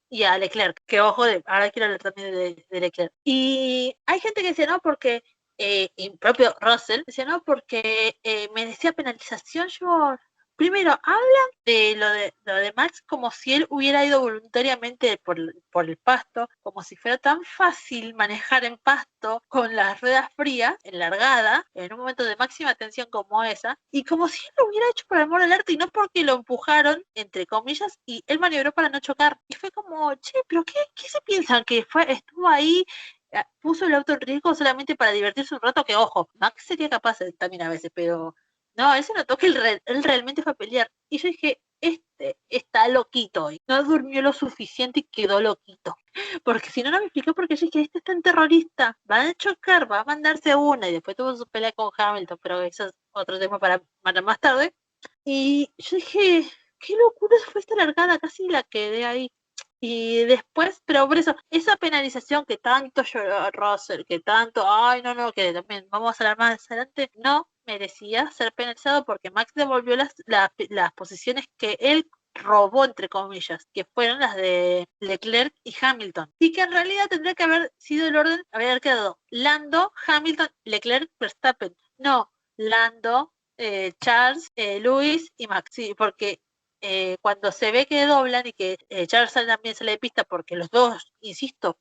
y a Leclerc, que ojo, ahora quiero hablar también de Leclerc. Y hay gente que dice, no, porque, y propio Russell, decía, no, porque merecía penalización. Yo, primero, hablan de lo de Max como si él hubiera ido voluntariamente por el pasto, como si fuera tan fácil manejar en pasto con las ruedas frías, en largada, en un momento de máxima tensión como esa, y como si él lo hubiera hecho por amor al arte y no porque lo empujaron, entre comillas, y él maniobró para no chocar. Y fue como, che, pero ¿qué se piensan? Que estuvo ahí, puso el auto en riesgo solamente para divertirse un rato, que ojo, Max sería capaz también a veces, pero no, él se notó que él realmente fue a pelear. Y yo dije, está loquito hoy. No durmió lo suficiente y quedó loquito. Porque si no, no me explicó porque yo dije, es tan terrorista. Va a chocar, va a mandarse una. Y después tuvo su pelea con Hamilton, pero eso es otro tema para más tarde. Y yo dije, qué locura fue esta largada, casi la quedé ahí. Y después, pero por eso, esa penalización que tanto lloró Russell, que tanto, ay, no, que también vamos a hablar más adelante, no merecía ser penalizado porque Max devolvió las posiciones que él robó, entre comillas, que fueron las de Leclerc y Hamilton. Y que en realidad tendría que haber sido el orden, haber quedado Lando, Hamilton, Leclerc, Verstappen. No, Lando, Charles, Lewis y Max. Sí, porque cuando se ve que doblan y que Charles también sale de pista, porque los dos, insisto,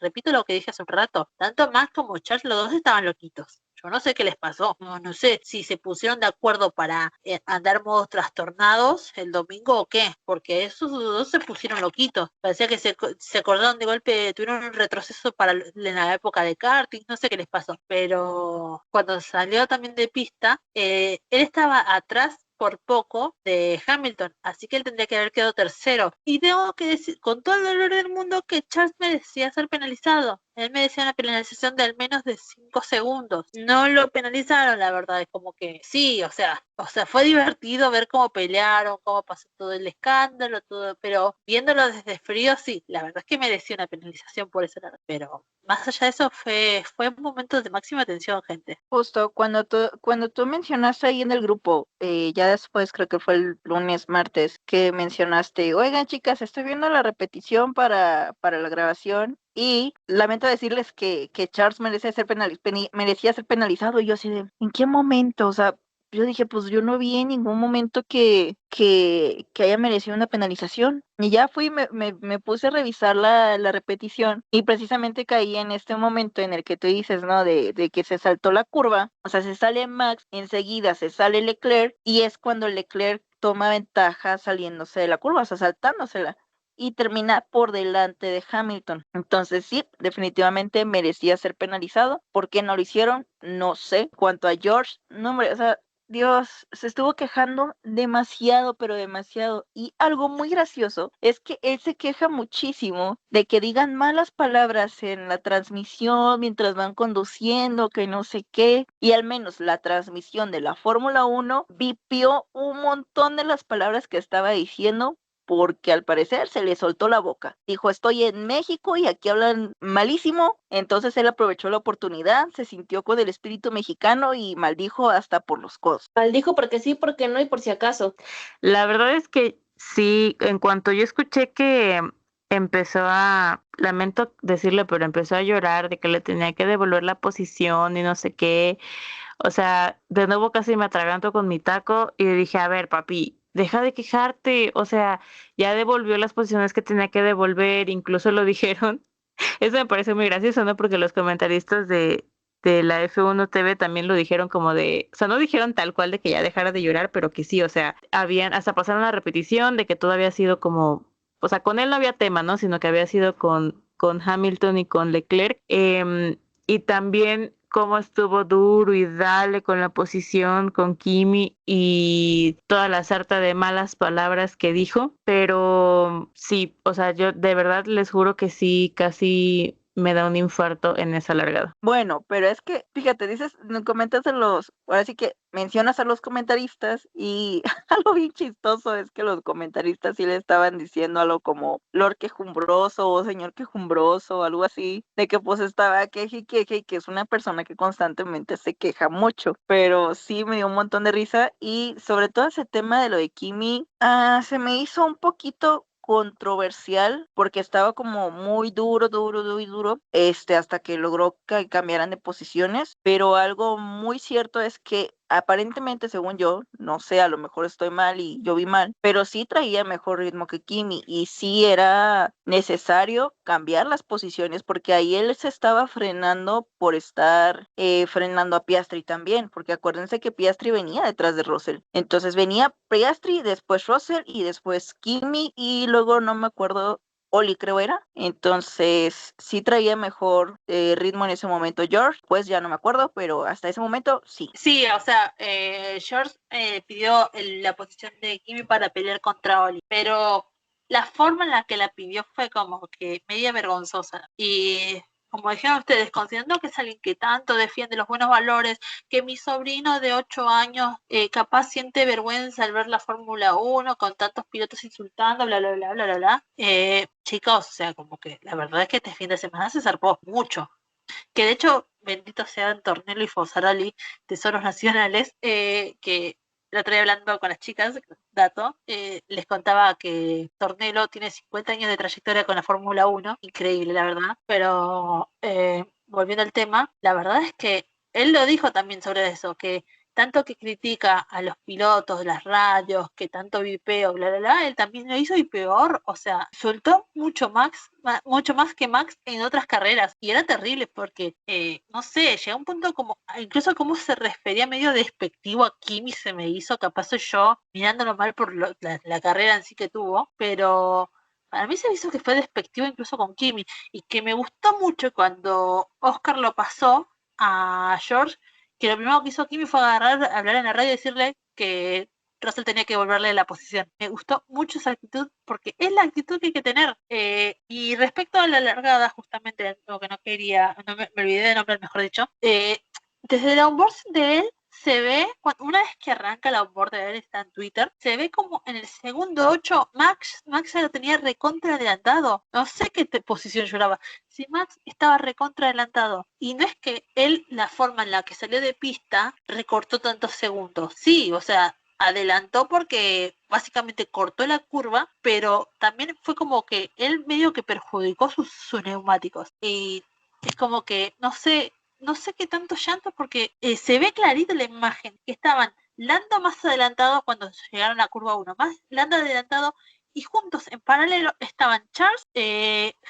repito lo que dije hace un rato, tanto Max como Charles, los dos estaban loquitos. Yo no sé qué les pasó, no sé si se pusieron de acuerdo para andar modos trastornados el domingo o qué, porque esos dos se pusieron loquitos. Parecía que se acordaron de golpe, tuvieron un retroceso en la época de karting, no sé qué les pasó. Pero cuando salió también de pista, él estaba atrás por poco de Hamilton, así que él tendría que haber quedado tercero. Y tengo que decir con todo el dolor del mundo que Charles merecía ser penalizado. Él merecía una penalización de al menos de 5 segundos. No lo penalizaron, la verdad, es como que sí, o sea, fue divertido ver cómo pelearon, cómo pasó todo el escándalo, todo, pero viéndolo desde frío, sí, la verdad es que mereció una penalización por eso, pero más allá de eso fue un momento de máxima tensión, gente. Justo cuando tú mencionaste ahí en el grupo, ya después creo que fue el lunes, martes, que mencionaste, oigan chicas, estoy viendo la repetición para la grabación y lamento decirles que Charles merecía ser penalizado y yo así de, ¿en qué momento? O sea, yo dije, pues yo no vi en ningún momento que haya merecido una penalización. Y ya fui, me puse a revisar la repetición y precisamente caí en este momento en el que tú dices, ¿no? De que se saltó la curva, o sea, se sale Max, enseguida se sale Leclerc y es cuando Leclerc toma ventaja saliéndose de la curva, o sea, saltándosela y termina por delante de Hamilton. Entonces sí, definitivamente merecía ser penalizado. ¿Por qué no lo hicieron? No sé. Cuanto a George, no, hombre, o sea, Dios, se estuvo quejando demasiado, pero demasiado. Y algo muy gracioso es que él se queja muchísimo de que digan malas palabras en la transmisión mientras van conduciendo, que no sé qué. Y al menos la transmisión de la Fórmula 1 vipió un montón de las palabras que estaba diciendo porque al parecer se le soltó la boca. Dijo, estoy en México y aquí hablan malísimo. Entonces él aprovechó la oportunidad, se sintió con el espíritu mexicano y maldijo hasta por los codos. Maldijo porque sí, porque no y por si acaso. La verdad es que sí, en cuanto yo escuché que lamento decirlo, pero empezó a llorar de que le tenía que devolver la posición y no sé qué. O sea, de nuevo casi me atraganto con mi taco y dije, a ver, papi, deja de quejarte. O sea, ya devolvió las posiciones que tenía que devolver, incluso lo dijeron. Eso me parece muy gracioso, ¿no? Porque los comentaristas de la F1 TV también lo dijeron como de, o sea, no dijeron tal cual de que ya dejara de llorar, pero que sí, o sea, hasta pasaron la repetición de que todo había sido como, o sea, con él no había tema, ¿no? Sino que había sido con Hamilton y con Leclerc. Y también cómo estuvo duro y dale con la posición con Kimi y toda la sarta de malas palabras que dijo, pero sí, o sea, yo de verdad les juro que sí, casi me da un infarto en esa largada. Bueno, pero es que, fíjate, comentas ahora sí que mencionas a los comentaristas y algo bien chistoso es que los comentaristas sí le estaban diciendo algo como Lord quejumbroso o señor quejumbroso o algo así, de que pues estaba queje y que es una persona que constantemente se queja mucho, pero sí me dio un montón de risa y sobre todo ese tema de lo de Kimi, se me hizo un poquito controversial porque estaba como muy duro, hasta que logró que cambiaran de posiciones, pero algo muy cierto es que aparentemente, según yo, no sé, a lo mejor estoy mal y yo vi mal, pero sí traía mejor ritmo que Kimi y sí era necesario cambiar las posiciones porque ahí él se estaba frenando por estar frenando a Piastri también, porque acuérdense que Piastri venía detrás de Russell, entonces venía Piastri, después Russell y después Kimi y luego no me acuerdo Oli creo era, entonces sí traía mejor ritmo en ese momento George, pues ya no me acuerdo, pero hasta ese momento sí. Sí, o sea, George pidió la posición de Kimi para pelear contra Oli, pero la forma en la que la pidió fue como que media vergonzosa. Y como dijeron ustedes, considerando que es alguien que tanto defiende los buenos valores, que mi sobrino de 8 años capaz siente vergüenza al ver la Fórmula 1 con tantos pilotos insultando, bla, bla, bla, bla, bla, bla. Chicos, o sea, como que la verdad es que este fin de semana se zarpó mucho. Que de hecho, bendito sean Tornello y Fosaroli, tesoros nacionales, que la otra vez hablando con las chicas, dato, les contaba que Tornello tiene 50 años de trayectoria con la Fórmula 1, increíble la verdad, pero volviendo al tema, la verdad es que él lo dijo también sobre eso, que tanto que critica a los pilotos, las radios, que tanto vipeo, bla, bla, bla, él también lo hizo y peor, o sea, soltó mucho más que Max en otras carreras y era terrible porque, no sé, llegó a un punto como, incluso como se refería medio despectivo a Kimi se me hizo, capaz soy yo mirándolo mal por la carrera en sí que tuvo, pero para mí se me hizo que fue despectivo incluso con Kimi y que me gustó mucho cuando Oscar lo pasó a George, que lo primero que hizo Kimi fue agarrar, hablar en la radio y decirle que Russell tenía que volverle la posición. Me gustó mucho esa actitud porque es la actitud que hay que tener. Y respecto a la largada, justamente lo que no quería, me olvidé de nombrar, mejor dicho, desde el onboard de él se ve, una vez que arranca el onboard de él, está en Twitter, se ve como en el segundo 8 Max ya lo tenía recontra adelantado. No sé qué posición lloraba. Si Max estaba recontra adelantado. Y no es que él, la forma en la que salió de pista, recortó tantos segundos. Sí, o sea, adelantó porque básicamente cortó la curva, pero también fue como que él medio que perjudicó sus neumáticos. Y es como que, no sé qué tanto llanto porque se ve clarito en la imagen que estaban Lando más adelantado cuando llegaron a curva 1, más Lando adelantado y juntos en paralelo estaban Charles,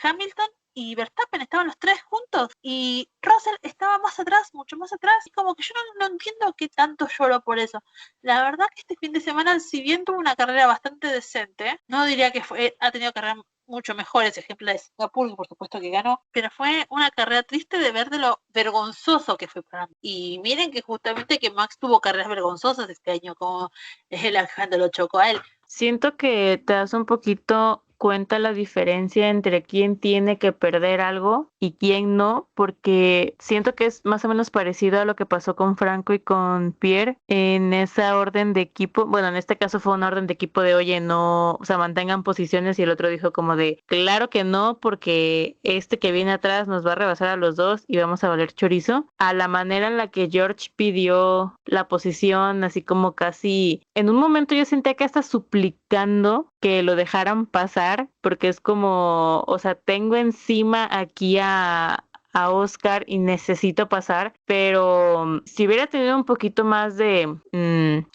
Hamilton y Verstappen, estaban los tres juntos y Russell estaba más atrás, mucho más atrás, y como que yo no entiendo qué tanto lloro por eso. La verdad que este fin de semana, si bien tuvo una carrera bastante decente, no diría que ha tenido carreras mucho mejores, ejemplo de Singapur, que por supuesto que ganó, pero fue una carrera triste de ver de lo vergonzoso que fue para mí. Y miren que justamente que Max tuvo carreras vergonzosas este año, como el Alejandro lo chocó a él. Siento que te das un poquito cuenta la diferencia entre quién tiene que perder algo y quién no, porque siento que es más o menos parecido a lo que pasó con Franco y con Pierre en esa orden de equipo. Bueno, en este caso fue una orden de equipo de, oye, no, o sea, mantengan posiciones, y el otro dijo como de, claro que no, porque este que viene atrás nos va a rebasar a los dos y vamos a valer chorizo. A la manera en la que George pidió la posición, así como casi, en un momento yo sentía que hasta suplicando que lo dejaran pasar, porque es como, o sea, tengo encima aquí a Oscar y necesito pasar, pero si hubiera tenido un poquito más de,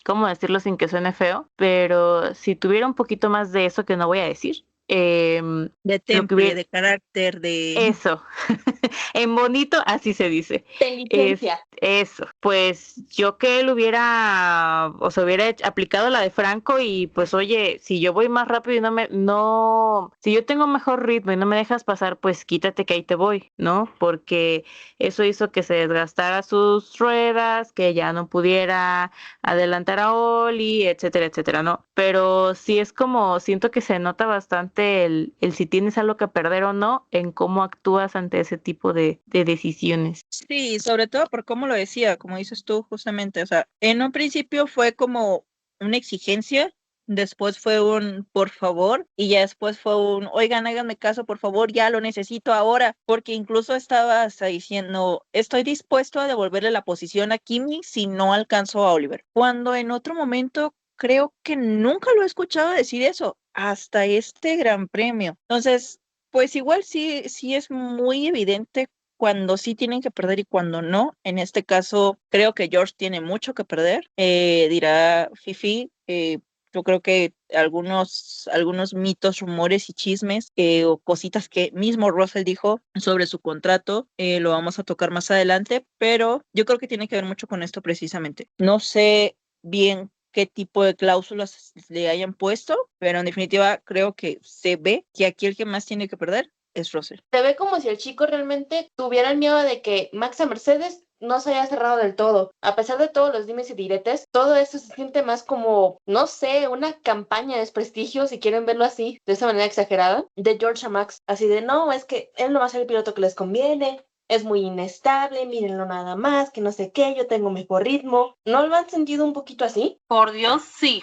¿cómo decirlo sin que suene feo? Pero si tuviera un poquito más de eso que no voy a decir, De lo que temple, hubiera, de carácter, de... eso, en bonito así se dice. Inteligencia. Eso, pues yo que él hubiera, o sea, hubiera aplicado la de Franco y pues oye, si yo voy más rápido y si yo tengo mejor ritmo y no me dejas pasar, pues quítate que ahí te voy, ¿no? Porque eso hizo que se desgastara sus ruedas, que ya no pudiera adelantar a Oli, etcétera, etcétera, ¿no? Pero sí es como, siento que se nota bastante el si tienes algo que perder o no en cómo actúas ante ese tipo de decisiones. Sí, sobre todo por cómo lo decía, como dices tú justamente, o sea, en un principio fue como una exigencia, después fue un por favor y ya después fue un oigan, háganme caso, por favor, ya lo necesito ahora, porque incluso estaba hasta diciendo, estoy dispuesto a devolverle la posición a Kimi si no alcanzo a Oliver, cuando en otro momento creo que nunca lo he escuchado decir eso, hasta este gran premio. Entonces, pues igual sí es muy evidente cuando sí tienen que perder y cuando no. En este caso, creo que George tiene mucho que perder. Dirá Fifi, yo creo que algunos mitos, rumores y chismes o cositas que mismo Russell dijo sobre su contrato, lo vamos a tocar más adelante, pero yo creo que tiene que ver mucho con esto precisamente. No sé bien qué tipo de cláusulas le hayan puesto, pero en definitiva creo que se ve que aquí el que más tiene que perder es Russell. Se ve como si el chico realmente tuviera el miedo de que Max a Mercedes no se haya cerrado del todo. A pesar de todos los dimes y diretes, todo esto se siente más como, no sé, una campaña de desprestigio, si quieren verlo así, de esa manera exagerada, de George a Max. Así de, no, es que él no va a ser el piloto que les conviene, es muy inestable, mírenlo nada más, que no sé qué, yo tengo mejor ritmo. ¿No lo han sentido un poquito así? Por Dios, sí.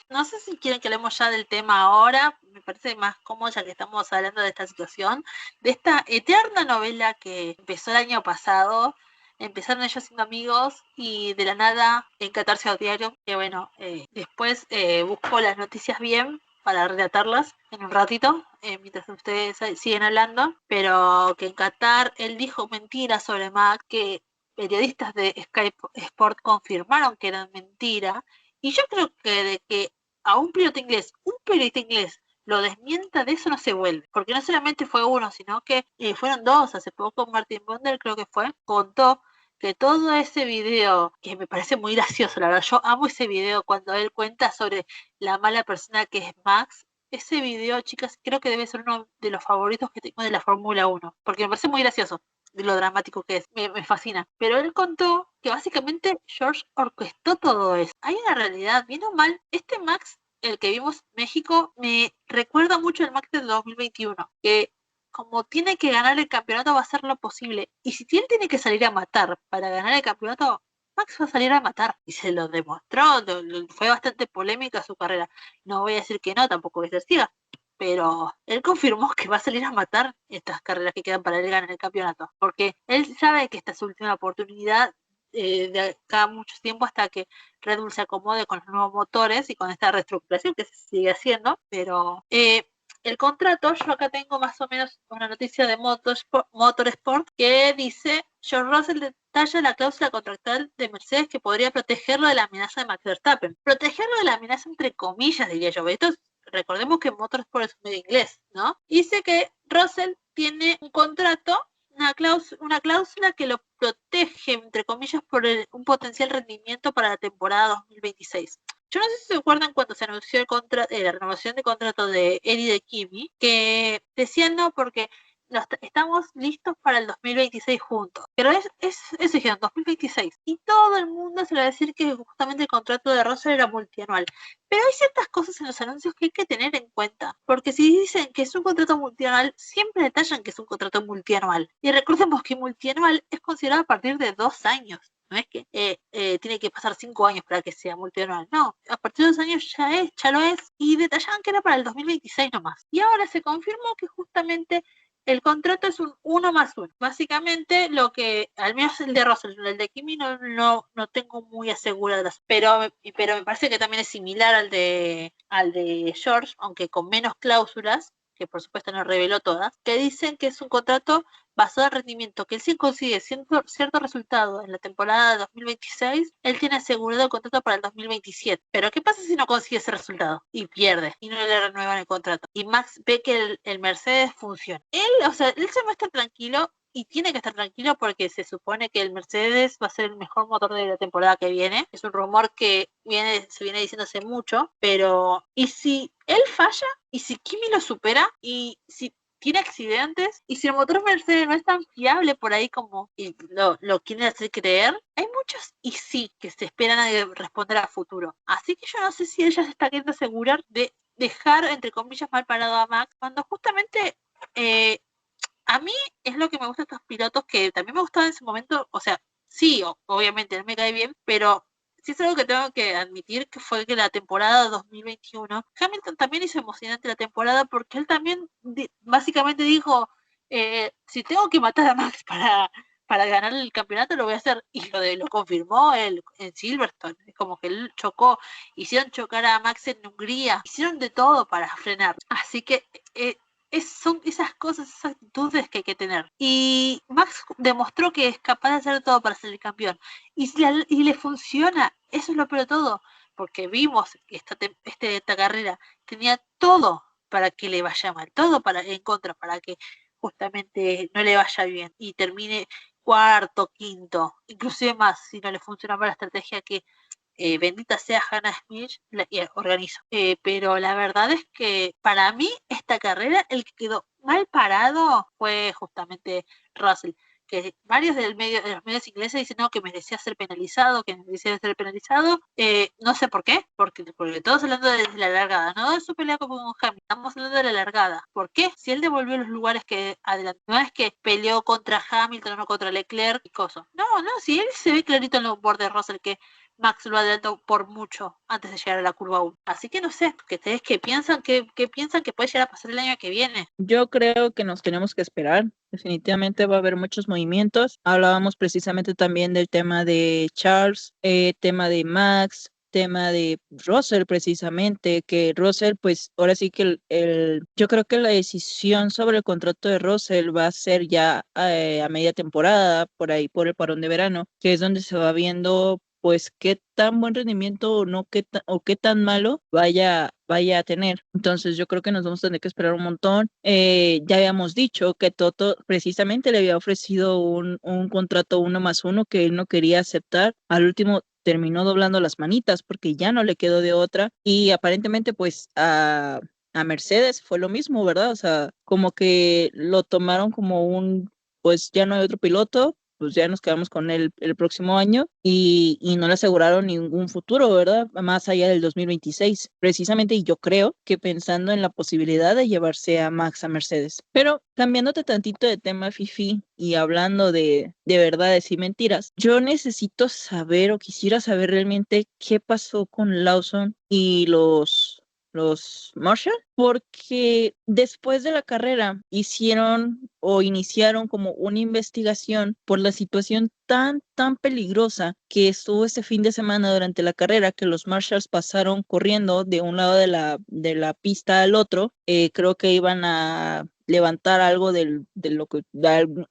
No sé si quieren que hablemos ya del tema ahora, me parece más cómodo ya que estamos hablando de esta situación, de esta eterna novela que empezó el año pasado. Empezaron ellos siendo amigos y de la nada encatarse al diario, que bueno, después busco las noticias bien para relatarlas en un ratito, mientras ustedes siguen hablando, pero que en Qatar él dijo mentiras sobre Mac, que periodistas de Sky Sport confirmaron que eran mentiras, y yo creo que de que a un periodista inglés lo desmienta, de eso no se vuelve, porque no solamente fue uno, sino que fueron dos. Hace poco Martin Bonder, creo que fue, contó que todo ese video, que me parece muy gracioso, la verdad, yo amo ese video cuando él cuenta sobre la mala persona que es Max. Ese video, chicas, creo que debe ser uno de los favoritos que tengo de la Fórmula 1, porque me parece muy gracioso. de lo dramático que es. Me fascina. Pero él contó que básicamente George orquestó todo eso. Hay una realidad, bien o mal, este Max, el que vimos en México, me recuerda mucho al Max del 2021, que como tiene que ganar el campeonato va a hacer lo posible. Y si él tiene que salir a matar para ganar el campeonato, Max va a salir a matar. Y se lo demostró, fue bastante polémica su carrera. No voy a decir que no, tampoco voy a ser ciega, pero él confirmó que va a salir a matar estas carreras que quedan para él ganar el campeonato, porque él sabe que esta es su última oportunidad de acá mucho tiempo hasta que Red Bull se acomode con los nuevos motores y con esta reestructuración que se sigue haciendo, pero el contrato, yo acá tengo más o menos una noticia de Motorsport que dice: George Russell detalla la cláusula contractual de Mercedes que podría protegerlo de la amenaza de Max Verstappen. Protegerlo de la amenaza entre comillas, diría yo. Esto recordemos que Motorsport es un medio inglés, ¿no? Dice que Russell tiene un contrato, una cláusula que lo protege, entre comillas, por un potencial rendimiento para la temporada 2026. Yo no sé si se acuerdan cuando se anunció la renovación de contrato de Eddie de Kimi, que decían no, porque estamos listos para el 2026 juntos. Pero eso dijeron, 2026. Y todo el mundo se le va a decir que justamente el contrato de Russell era multianual. Pero hay ciertas cosas en los anuncios que hay que tener en cuenta. Porque si dicen que es un contrato multianual, siempre detallan que es un contrato multianual. Y recordemos que multianual es considerado a partir de 2 años. No es que tiene que pasar 5 años para que sea multianual. No, a partir de 2 años ya lo es. Y detallaban que era para el 2026 nomás. Y ahora se confirmó que justamente el contrato es un 1+1. Básicamente lo que, al menos el de Russell, el de Kimi no tengo muy aseguradas, pero me parece que también es similar al de George, aunque con menos cláusulas, que por supuesto no reveló todas, que dicen que es un contrato basado en rendimiento, que él si consigue cierto resultado en la temporada de 2026, él tiene asegurado el contrato para el 2027. Pero ¿qué pasa si no consigue ese resultado? Y pierde, y no le renuevan el contrato. Y Max ve que el Mercedes funciona. Él se muestra tranquilo, y tiene que estar tranquilo porque se supone que el Mercedes va a ser el mejor motor de la temporada que viene. Es un rumor que se viene diciendo hace mucho, pero ¿y si él falla? ¿Y si Kimi lo supera? ¿Y si tiene accidentes? ¿Y si el motor Mercedes no es tan fiable por ahí como lo quieren hacer creer? Hay muchos y sí que se esperan a responder a futuro. Así que yo no sé si ella se está queriendo asegurar de dejar, entre comillas, mal parado a Max, cuando justamente a mí es lo que me gusta de estos pilotos, que también me gustaba en ese momento. O sea, sí, obviamente él me cae bien, pero sí es algo que tengo que admitir, que fue que la temporada 2021, Hamilton también hizo emocionante la temporada, porque él también básicamente dijo, si tengo que matar a Max para ganar el campeonato, lo voy a hacer. Y lo confirmó él en Silverstone. Es como que él hicieron chocar a Max en Hungría, hicieron de todo para frenar. Así que son esas cosas, esas actitudes que hay que tener. Y Max demostró que es capaz de hacer todo para ser el campeón. Y le funciona. Eso es lo peor de todo. Porque vimos que esta carrera tenía todo para que le vaya mal. Todo en contra, para que justamente no le vaya bien. Y termine cuarto, quinto, inclusive más, si no le funcionaba la estrategia que bendita sea Hannah Smith, organizo. Pero la verdad es que para mí esta carrera el que quedó mal parado fue justamente Russell, que varios de los medios ingleses dicen no, que merecía ser penalizado, no sé por qué, porque todos hablando desde la largada, no de su pelea con Hamilton, estamos hablando de la largada. ¿Por qué? Si él devolvió los lugares que adelantó, no es que peleó contra Hamilton o contra Leclerc y cosas. No, si él se ve clarito en los bordes de Russell que Max lo adelantó por mucho antes de llegar a la curva 1. Así que no sé, que ustedes qué piensan que puede llegar a pasar el año que viene. Yo creo que nos tenemos que esperar. Definitivamente va a haber muchos movimientos. Hablábamos precisamente también del tema de Charles, tema de Max, tema de Russell precisamente, que Russell, pues ahora sí que yo creo que la decisión sobre el contrato de Russell va a ser ya a media temporada, por ahí por el parón de verano, que es donde se va viendo pues qué tan buen rendimiento o no, qué tan malo vaya a tener. Entonces yo creo que nos vamos a tener que esperar un montón. Ya habíamos dicho que Toto precisamente le había ofrecido un contrato 1+1 que él no quería aceptar. Al último terminó doblando las manitas porque ya no le quedó de otra, y aparentemente pues a Mercedes fue lo mismo, ¿verdad? O sea, como que lo tomaron como un pues ya no hay otro piloto, pues ya nos quedamos con él el próximo año y no le aseguraron ningún futuro, ¿verdad? Más allá del 2026, precisamente, y yo creo que pensando en la posibilidad de llevarse a Max a Mercedes. Pero cambiándote tantito de tema, Fifi, y hablando de verdades y mentiras, yo necesito saber o quisiera saber realmente qué pasó con Lawson y los Marshall, porque después de la carrera hicieron o iniciaron como una investigación por la situación tan peligrosa que estuvo este fin de semana durante la carrera, que los Marshalls pasaron corriendo de un lado de la pista al otro. Creo que iban a levantar algo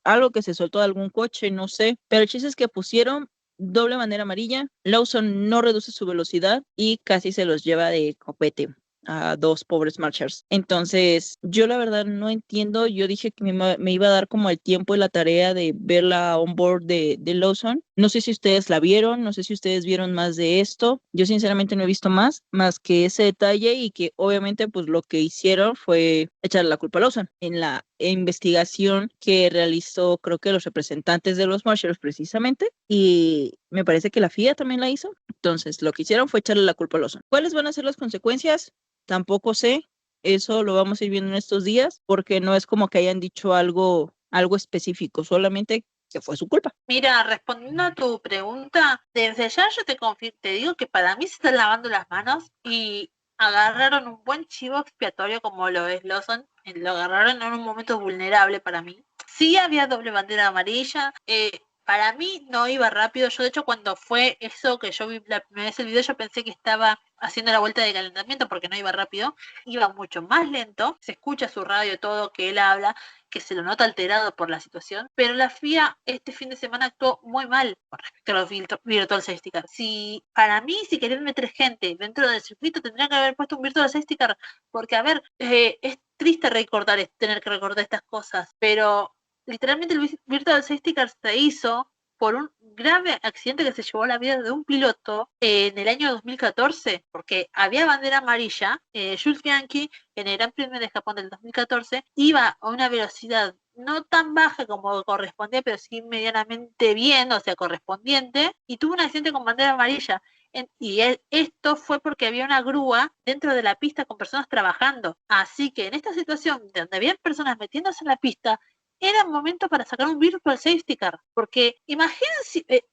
algo que se soltó de algún coche, no sé, pero el chiste es que pusieron doble bandera amarilla. Lawson no reduce su velocidad y casi se los lleva de copete a dos pobres marchers. Entonces, yo la verdad no entiendo. Yo dije que me iba a dar como el tiempo y la tarea de ver la onboard de Lawson. No sé si ustedes la vieron, no sé si ustedes vieron más de esto. Yo sinceramente no he visto más que ese detalle, y que obviamente pues lo que hicieron fue echarle la culpa a Lawson en la investigación que realizó, creo que los representantes de los Marshalls precisamente, y me parece que la FIA también la hizo. Entonces, lo que hicieron fue echarle la culpa a Lawson. ¿Cuáles van a ser las consecuencias? Tampoco sé, eso lo vamos a ir viendo en estos días, porque no es como que hayan dicho algo específico, solamente que fue su culpa. Mira, respondiendo a tu pregunta, desde ya yo te digo que para mí se están lavando las manos y agarraron un buen chivo expiatorio como lo es Lawson. Lo agarraron en un momento vulnerable para mí. Sí había doble bandera amarilla. Para mí no iba rápido. Yo de hecho cuando fue eso que yo vi la primera vez el video, yo pensé que estaba haciendo la vuelta de calentamiento porque no iba rápido. Iba mucho más lento. Se escucha su radio todo que él habla, que se lo nota alterado por la situación, pero la FIA este fin de semana actuó muy mal con respecto a los Virtual Safety Car. Para mí, si querían meter gente dentro del circuito, tendrían que haber puesto un Virtual Safety Car, porque, a ver, es triste tener que recordar estas cosas, pero literalmente el Virtual Safety Car se hizo por un grave accidente que se llevó la vida de un piloto en el año 2014, porque había bandera amarilla. Jules Bianchi, en el Gran Premio de Japón del 2014, iba a una velocidad no tan baja como correspondía, pero sí medianamente bien, o sea, correspondiente, y tuvo un accidente con bandera amarilla. Esto fue porque había una grúa dentro de la pista con personas trabajando. Así que en esta situación, donde había personas metiéndose en la pista, era momento para sacar un Virtual Safety Car, porque imagínense,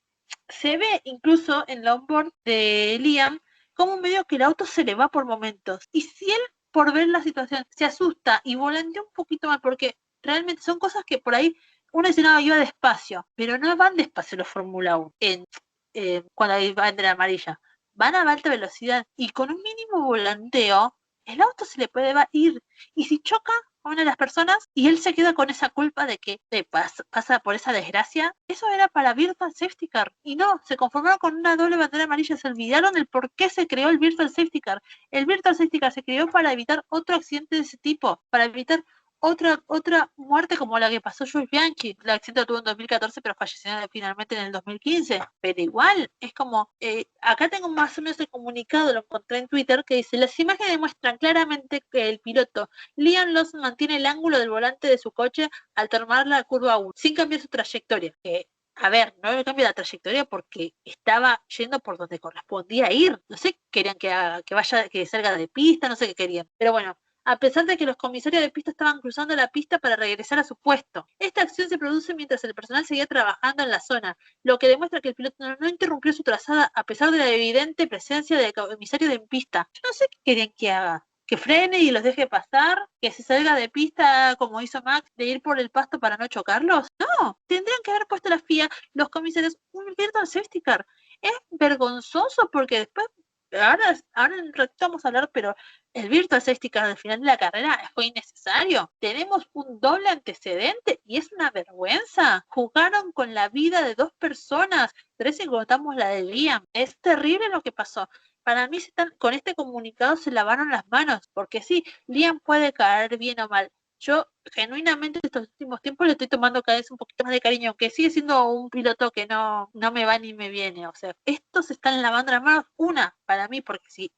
se ve incluso en la onboard de Liam como medio que el auto se le va por momentos, y si él, por ver la situación, se asusta y volantea un poquito más, porque realmente son cosas que por ahí uno dice, no, iba despacio, pero no van despacio los Fórmula 1 cuando hay bandera amarilla, van a alta velocidad, y con un mínimo volanteo el auto se le puede ir, y si choca a una de las personas y él se queda con esa culpa de que pasa por esa desgracia, eso era para Virtual Safety Car, y no, se conformaron con una doble bandera amarilla, se olvidaron del por qué se creó el Virtual Safety Car. El Virtual Safety Car se creó para evitar otro accidente de ese tipo, para evitar otra muerte como la que pasó Jules Bianchi. El accidente lo tuvo en 2014, pero falleció finalmente en el 2015. Pero igual, es como, acá tengo más o menos el comunicado, lo encontré en Twitter, que dice, las imágenes demuestran claramente que el piloto Liam Lawson mantiene el ángulo del volante de su coche al tomar la curva 1, sin cambiar su trayectoria. A ver, no le cambia la trayectoria porque estaba yendo por donde correspondía ir. No sé, querían que salga de pista, no sé qué querían. Pero bueno, a pesar de que los comisarios de pista estaban cruzando la pista para regresar a su puesto. Esta acción se produce mientras el personal seguía trabajando en la zona, lo que demuestra que el piloto no interrumpió su trazada a pesar de la evidente presencia del comisario de pista. Yo no sé qué querían que haga. Que frene y los deje pasar, que se salga de pista como hizo Max, de ir por el pasto para no chocarlos. No, tendrían que haber puesto la FIA, los comisarios, un Virtual Safety Car. Es vergonzoso porque después, ahora en un ratito vamos a hablar, pero el Virtual Safety Car al final de la carrera fue innecesario. Tenemos un doble antecedente y es una vergüenza. Jugaron con la vida de dos personas, tres si contamos la de Liam. Es terrible lo que pasó. Para mí con este comunicado se lavaron las manos, porque sí, Liam puede caer bien o mal. Yo genuinamente estos últimos tiempos le estoy tomando cada vez un poquito más de cariño, aunque sigue siendo un piloto que no me va ni me viene. O sea, estos se están lavando las manos, para mí, porque sí.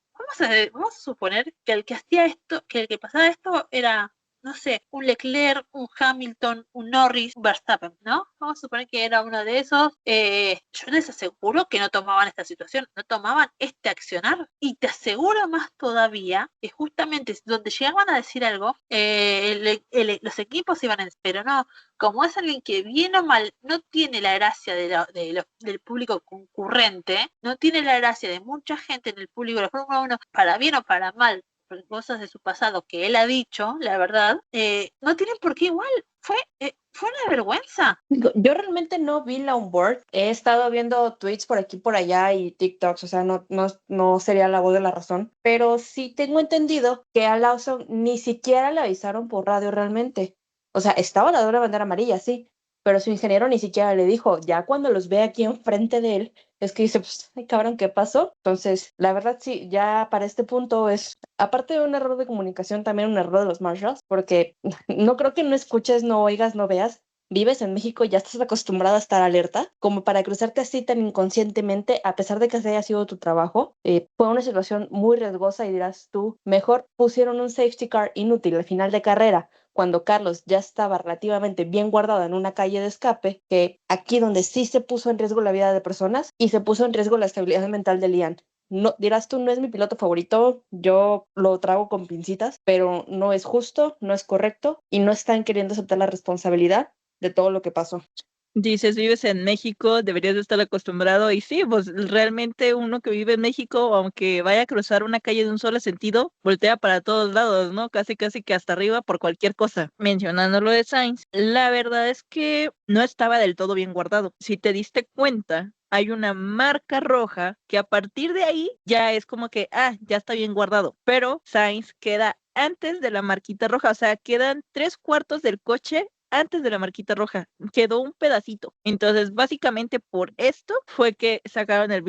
Vamos a suponer que el que hacía esto, que el que pasaba esto era no sé, un Leclerc, un Hamilton, un Norris, un Verstappen, ¿no? Vamos a suponer que era uno de esos. Yo les aseguro que no tomaban esta situación, no tomaban este accionar. Y te aseguro más todavía que justamente donde llegaban a decir algo, los equipos iban a decir, pero no, como es alguien que bien o mal no tiene la gracia del público concurrente, no tiene la gracia de mucha gente en el público de la Fórmula 1, para bien o para mal, por cosas de su pasado que él ha dicho, la verdad, no tienen por qué igual. Fue una vergüenza. Yo realmente no vi la onboard. He estado viendo tweets por aquí, por allá y TikToks, o sea, no sería la voz de la razón. Pero sí tengo entendido que a Lawson ni siquiera le avisaron por radio realmente. O sea, estaba la doble bandera amarilla, sí, pero su ingeniero ni siquiera le dijo. Ya cuando los ve aquí enfrente de él, es que dice, pues, ay, cabrón, ¿qué pasó? Entonces, la verdad sí, ya para este punto es, aparte de un error de comunicación, también un error de los Marshalls, porque no creo que no escuches, no oigas, no veas. Vives en México y ya estás acostumbrada a estar alerta, como para cruzarte así tan inconscientemente, a pesar de que ese haya sido tu trabajo. Fue una situación muy riesgosa y dirás tú, mejor pusieron un safety car inútil al final de carrera, cuando Carlos ya estaba relativamente bien guardado en una calle de escape, que aquí donde sí se puso en riesgo la vida de personas y se puso en riesgo la estabilidad mental de Lian. No, dirás tú, no es mi piloto favorito, yo lo trago con pincitas, pero no es justo, no es correcto y no están queriendo aceptar la responsabilidad de todo lo que pasó. Dices, vives en México, deberías de estar acostumbrado. Y sí, pues realmente uno que vive en México, aunque vaya a cruzar una calle de un solo sentido, voltea para todos lados, ¿no? Casi, casi que hasta arriba por cualquier cosa. Mencionando lo de Sainz, la verdad es que no estaba del todo bien guardado. Si te diste cuenta, hay una marca roja que a partir de ahí ya es como que, ya está bien guardado. Pero Sainz queda antes de la marquita roja, o sea, quedan 3/4 del coche antes de la marquita roja, quedó un pedacito. Entonces, básicamente por esto fue que sacaron el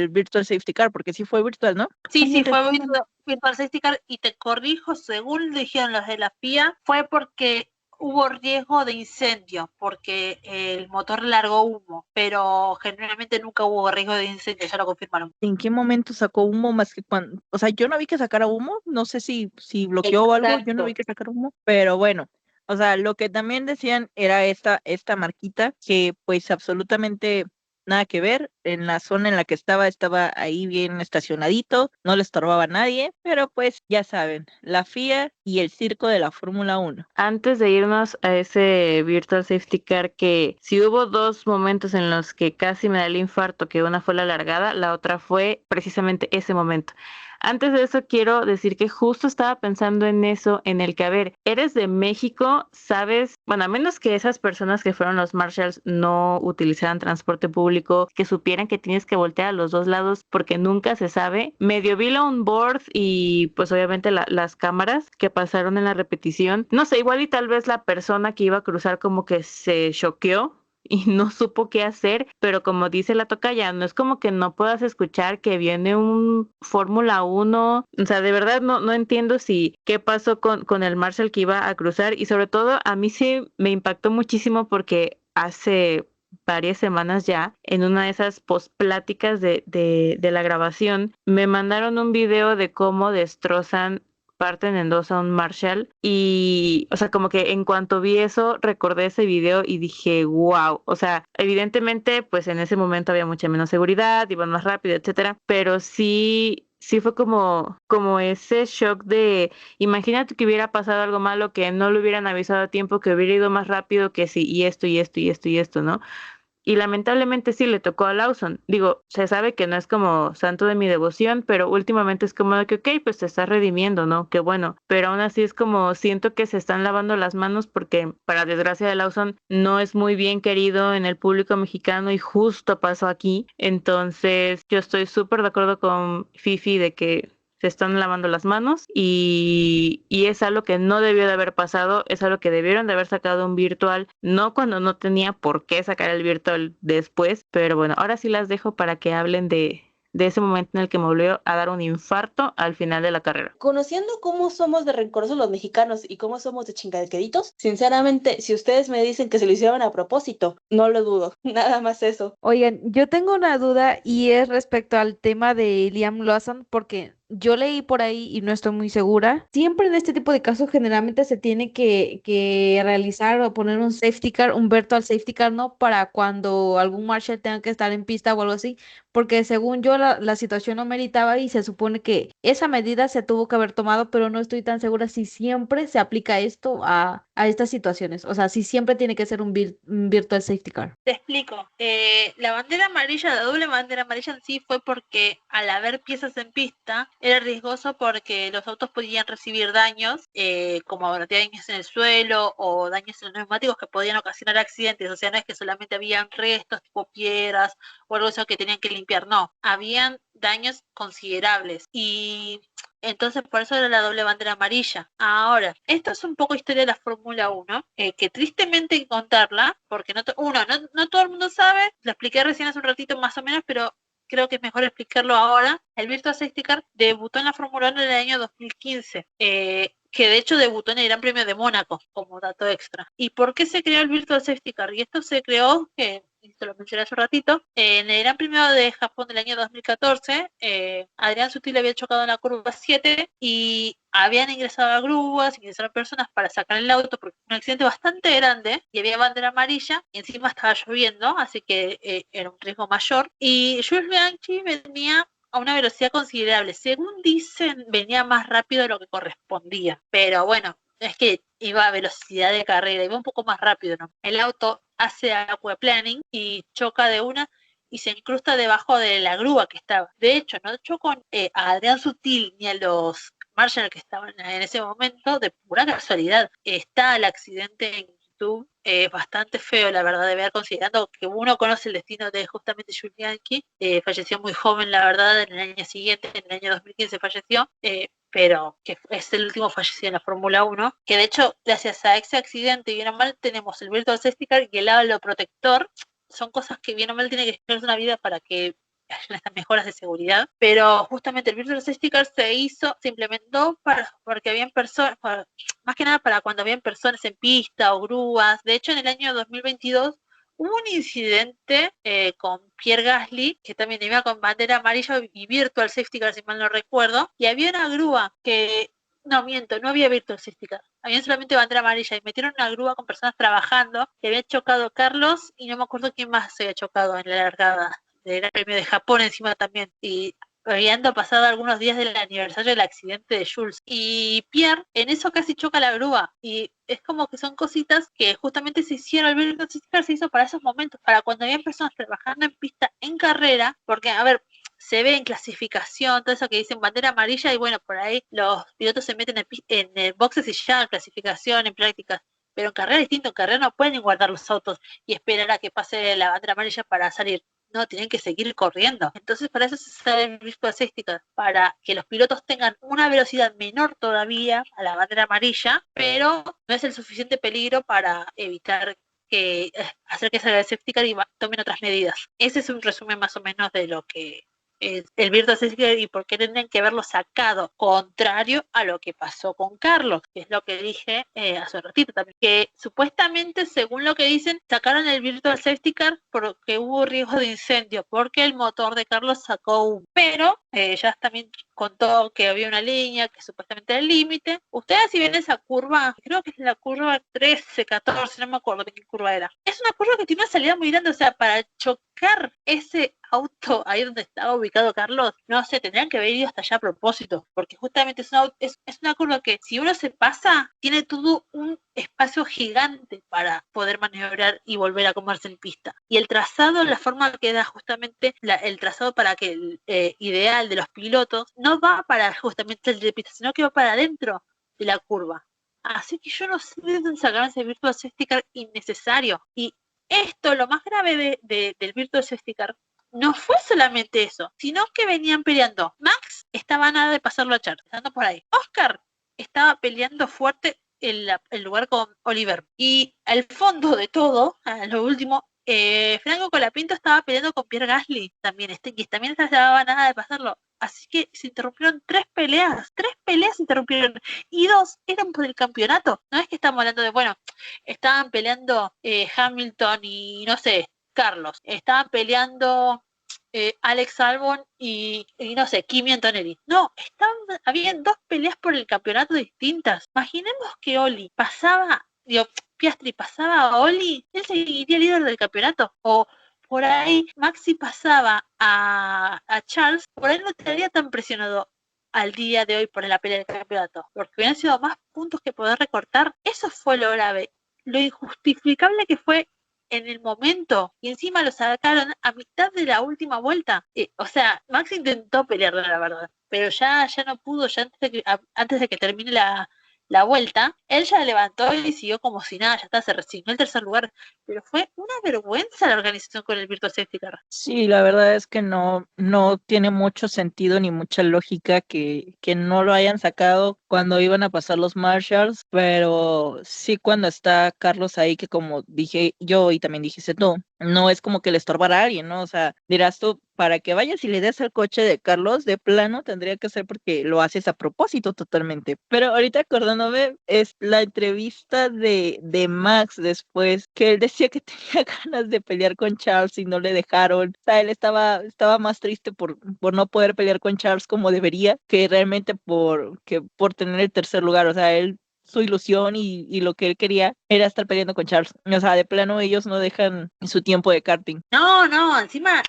Virtual Safety Car, porque sí fue virtual, ¿no? Sí, fue virtual safety car, y te corrijo, según dijeron los de la FIA, fue porque hubo riesgo de incendio, porque el motor largó humo, pero generalmente nunca hubo riesgo de incendio, ya lo confirmaron. ¿En qué momento sacó humo más que cuando? O sea, yo no vi que sacara humo, no sé si bloqueó o algo, yo no vi que sacara humo, pero bueno. O sea, lo que también decían era esta marquita que pues absolutamente nada que ver. En la zona en la que estaba ahí bien estacionadito, no le estorbaba a nadie, pero pues ya saben, la FIA y el circo de la Fórmula 1. Antes de irnos a ese Virtual Safety Car, que si hubo dos momentos en los que casi me da el infarto, que una fue la largada, la otra fue precisamente ese momento. Antes de eso quiero decir que justo estaba pensando en eso, en el que, a ver, eres de México, sabes, bueno, a menos que esas personas que fueron los Marshalls no utilizaran transporte público, que supieran que tienes que voltear a los dos lados porque nunca se sabe. Medio vi la onboard y pues obviamente las cámaras que pasaron en la repetición. No sé, igual y tal vez la persona que iba a cruzar como que se choqueó y no supo qué hacer, pero como dice la tocaya, no es como que no puedas escuchar que viene un Fórmula 1, o sea, de verdad no entiendo qué pasó con el Marshall que iba a cruzar, y sobre todo a mí sí me impactó muchísimo porque hace varias semanas ya, en una de esas pospláticas de la grabación, me mandaron un video de cómo destrozan, parten en dos a un Marshall, y, o sea, como que en cuanto vi eso, recordé ese video y dije, wow, o sea, evidentemente, pues en ese momento había mucha menos seguridad, iban más rápido, etcétera, pero sí fue como ese shock de, imagínate que hubiera pasado algo malo, que no lo hubieran avisado a tiempo, que hubiera ido más rápido, que sí, y esto, y esto, y esto, y esto, ¿no? Y lamentablemente sí le tocó a Lawson. Digo, se sabe que no es como santo de mi devoción, pero últimamente es como de que, ok, pues se está redimiendo, ¿no? Qué bueno. Pero aún así es como siento que se están lavando las manos porque, para desgracia de Lawson, no es muy bien querido en el público mexicano y justo pasó aquí. Entonces, yo estoy súper de acuerdo con Fifi de que se están lavando las manos y es algo que no debió de haber pasado, es algo que debieron de haber sacado un virtual, no cuando no tenía por qué sacar el virtual después, pero bueno, ahora sí las dejo para que hablen de ese momento en el que me volvió a dar un infarto al final de la carrera. Conociendo cómo somos de rencorosos los mexicanos y cómo somos de chingaqueditos, sinceramente, si ustedes me dicen que se lo hicieron a propósito, no lo dudo, nada más eso. Oigan, yo tengo una duda y es respecto al tema de Liam Lawson, porque yo leí por ahí y no estoy muy segura. Siempre en este tipo de casos generalmente se tiene que realizar o poner un safety car, un virtual safety car, ¿no? Para cuando algún marshal tenga que estar en pista o algo así, porque según yo la situación no meritaba y se supone que esa medida se tuvo que haber tomado, pero no estoy tan segura si siempre se aplica esto a estas situaciones. O sea, si siempre tiene que ser un virtual safety car. Te explico. La bandera amarilla, la doble bandera amarilla en sí fue porque al haber piezas en pista era riesgoso porque los autos podían recibir daños, como daños en el suelo o daños en los neumáticos que podían ocasionar accidentes. O sea, no es que solamente habían restos tipo piedras o algo así que tenían que limpiar, no. Habían daños considerables y entonces por eso era la doble bandera amarilla. Ahora, esto es un poco historia de la Fórmula 1, que tristemente hay que contarla, porque no todo el mundo sabe, lo expliqué recién hace un ratito más o menos, pero creo que es mejor explicarlo ahora. El Virtual Safety Car debutó en la Fórmula 1 en el año 2015, que de hecho debutó en el Gran Premio de Mónaco, como dato extra. ¿Y por qué se creó el Virtual Safety Car? Y esto se creó, que te lo mencioné hace un ratito, en el Gran Premio de Japón del año 2014, Adrián Sutil había chocado en la curva 7 y habían ingresado a grúas, ingresaron personas para sacar el auto porque fue un accidente bastante grande y había bandera amarilla y encima estaba lloviendo, así que era un riesgo mayor. Y Jules Bianchi venía a una velocidad considerable. Según dicen, venía más rápido de lo que correspondía. Pero bueno, es que iba a velocidad de carrera, iba un poco más rápido, ¿no? El auto hace aquaplaning y choca de una y se incrusta debajo de la grúa que estaba. De hecho, no chocó a Adrián Sutil ni a los Marshall que estaban en ese momento de pura casualidad. Está el accidente en YouTube, bastante feo, la verdad, de ver, considerando que uno conoce el destino de justamente Jules Bianchi. Falleció muy joven, la verdad, en el año siguiente, en el año 2015 falleció. Pero que es el último fallecido en la Fórmula 1, que de hecho, gracias a ese accidente, bien o mal, tenemos el Virtual Safety Car y el halo protector. Son cosas que bien o mal tiene que esperarse una vida para que haya estas mejoras de seguridad, pero justamente el Virtual Safety Car se implementó porque habían personas, más que nada para cuando habían personas en pista o grúas. De hecho, en el año 2022 hubo un incidente con Pierre Gasly, que también iba con bandera amarilla y Virtual Safety Car, si mal no recuerdo, y había una grúa que, no miento, no había Virtual Safety Car, había solamente bandera amarilla y metieron una grúa con personas trabajando, que había chocado Carlos y no me acuerdo quién más se había chocado en la largada del Gran Premio de Japón encima también, y habiendo pasado algunos días del aniversario del accidente de Jules. Y Pierre en eso casi choca la grúa. Y es como que son cositas que justamente se hicieron. El Virtual Safety Car se hizo para esos momentos, para cuando había personas trabajando en pista en carrera, porque, a ver, se ve en clasificación, todo eso que dicen bandera amarilla, y bueno, por ahí los pilotos se meten en el boxes y ya en clasificación, en prácticas. Pero en carrera es distinto, en carrera no pueden guardar los autos y esperar a que pase la bandera amarilla para salir. No, tienen que seguir corriendo. Entonces, para eso se sale el Virtual Safety Car, para que los pilotos tengan una velocidad menor todavía a la bandera amarilla, pero no es el suficiente peligro para evitar que hacer que salga el safety car y tomen otras medidas. Ese es un resumen más o menos de lo que es el Virtual Safety Car y por qué tendrían que haberlo sacado, contrario a lo que pasó con Carlos, que es lo que dije hace un ratito también, que supuestamente, según lo que dicen, sacaron el Virtual Safety Car porque hubo riesgo de incendio, porque el motor de Carlos sacó humo, pero ya también contó que había una línea que supuestamente era el límite. Ustedes si ven esa curva, creo que es la curva 13, 14, no me acuerdo de qué curva era. Es una curva que tiene una salida muy grande, o sea, para chocar ese auto ahí donde estaba ubicado Carlos, no sé, tendrían que haber ido hasta allá a propósito, porque justamente es una curva que si uno se pasa, tiene todo un espacio gigante para poder maniobrar y volver a comerse en pista. Y el trazado, la forma que da justamente el trazado para que el ideal de los pilotos no va para justamente el de pista, sino que va para adentro de la curva. Así que yo no sé de dónde sacaron ese Virtual Safety Car innecesario. Y esto, lo más grave del Virtual Safety Car, no fue solamente eso, sino que venían peleando. Max estaba a nada de pasarlo a Charles, estando por ahí. Oscar estaba peleando fuerte el lugar con Oliver. Y al fondo de todo, a lo último, Franco Colapinto estaba peleando con Pierre Gasly también, y también estaba a nada de pasarlo. Así que se interrumpieron 3 peleas se interrumpieron, y 2 eran por el campeonato. No es que estamos hablando de, bueno, estaban peleando Hamilton y no sé, Carlos, estaban peleando Alex Albon y no sé, Kimi Antonelli. No, habían dos peleas por el campeonato distintas. Imaginemos que Piastri pasaba a Oli, él seguiría líder del campeonato. O por ahí Maxi pasaba a Charles, por ahí no estaría tan presionado al día de hoy por la pelea del campeonato, porque hubieran sido más puntos que poder recortar. Eso fue lo grave, lo injustificable que fue en el momento, y encima lo sacaron a mitad de la última vuelta. O sea, Max intentó pelear, la verdad, pero ya no pudo, ya antes de que termine la vuelta, él ya levantó y siguió como si nada, ya está, se resignó el tercer lugar, pero fue una vergüenza la organización con el Virtual Safety Car. Sí, la verdad es que no tiene mucho sentido ni mucha lógica que no lo hayan sacado cuando iban a pasar los Marshalls, pero sí cuando está Carlos ahí, que como dije yo y también dijiste tú, no es como que le estorbara a alguien, ¿no? O sea, dirás tú, para que vayas y le des al coche de Carlos, de plano tendría que ser porque lo haces a propósito totalmente. Pero ahorita acordándome, es la entrevista de Max después, que él decía que tenía ganas de pelear con Charles y no le dejaron. O sea, él estaba más triste por no poder pelear con Charles como debería, que realmente por tener el tercer lugar. O sea, su ilusión y lo que él quería era estar peleando con Charles. O sea, de plano ellos no dejan su tiempo de karting. No, encima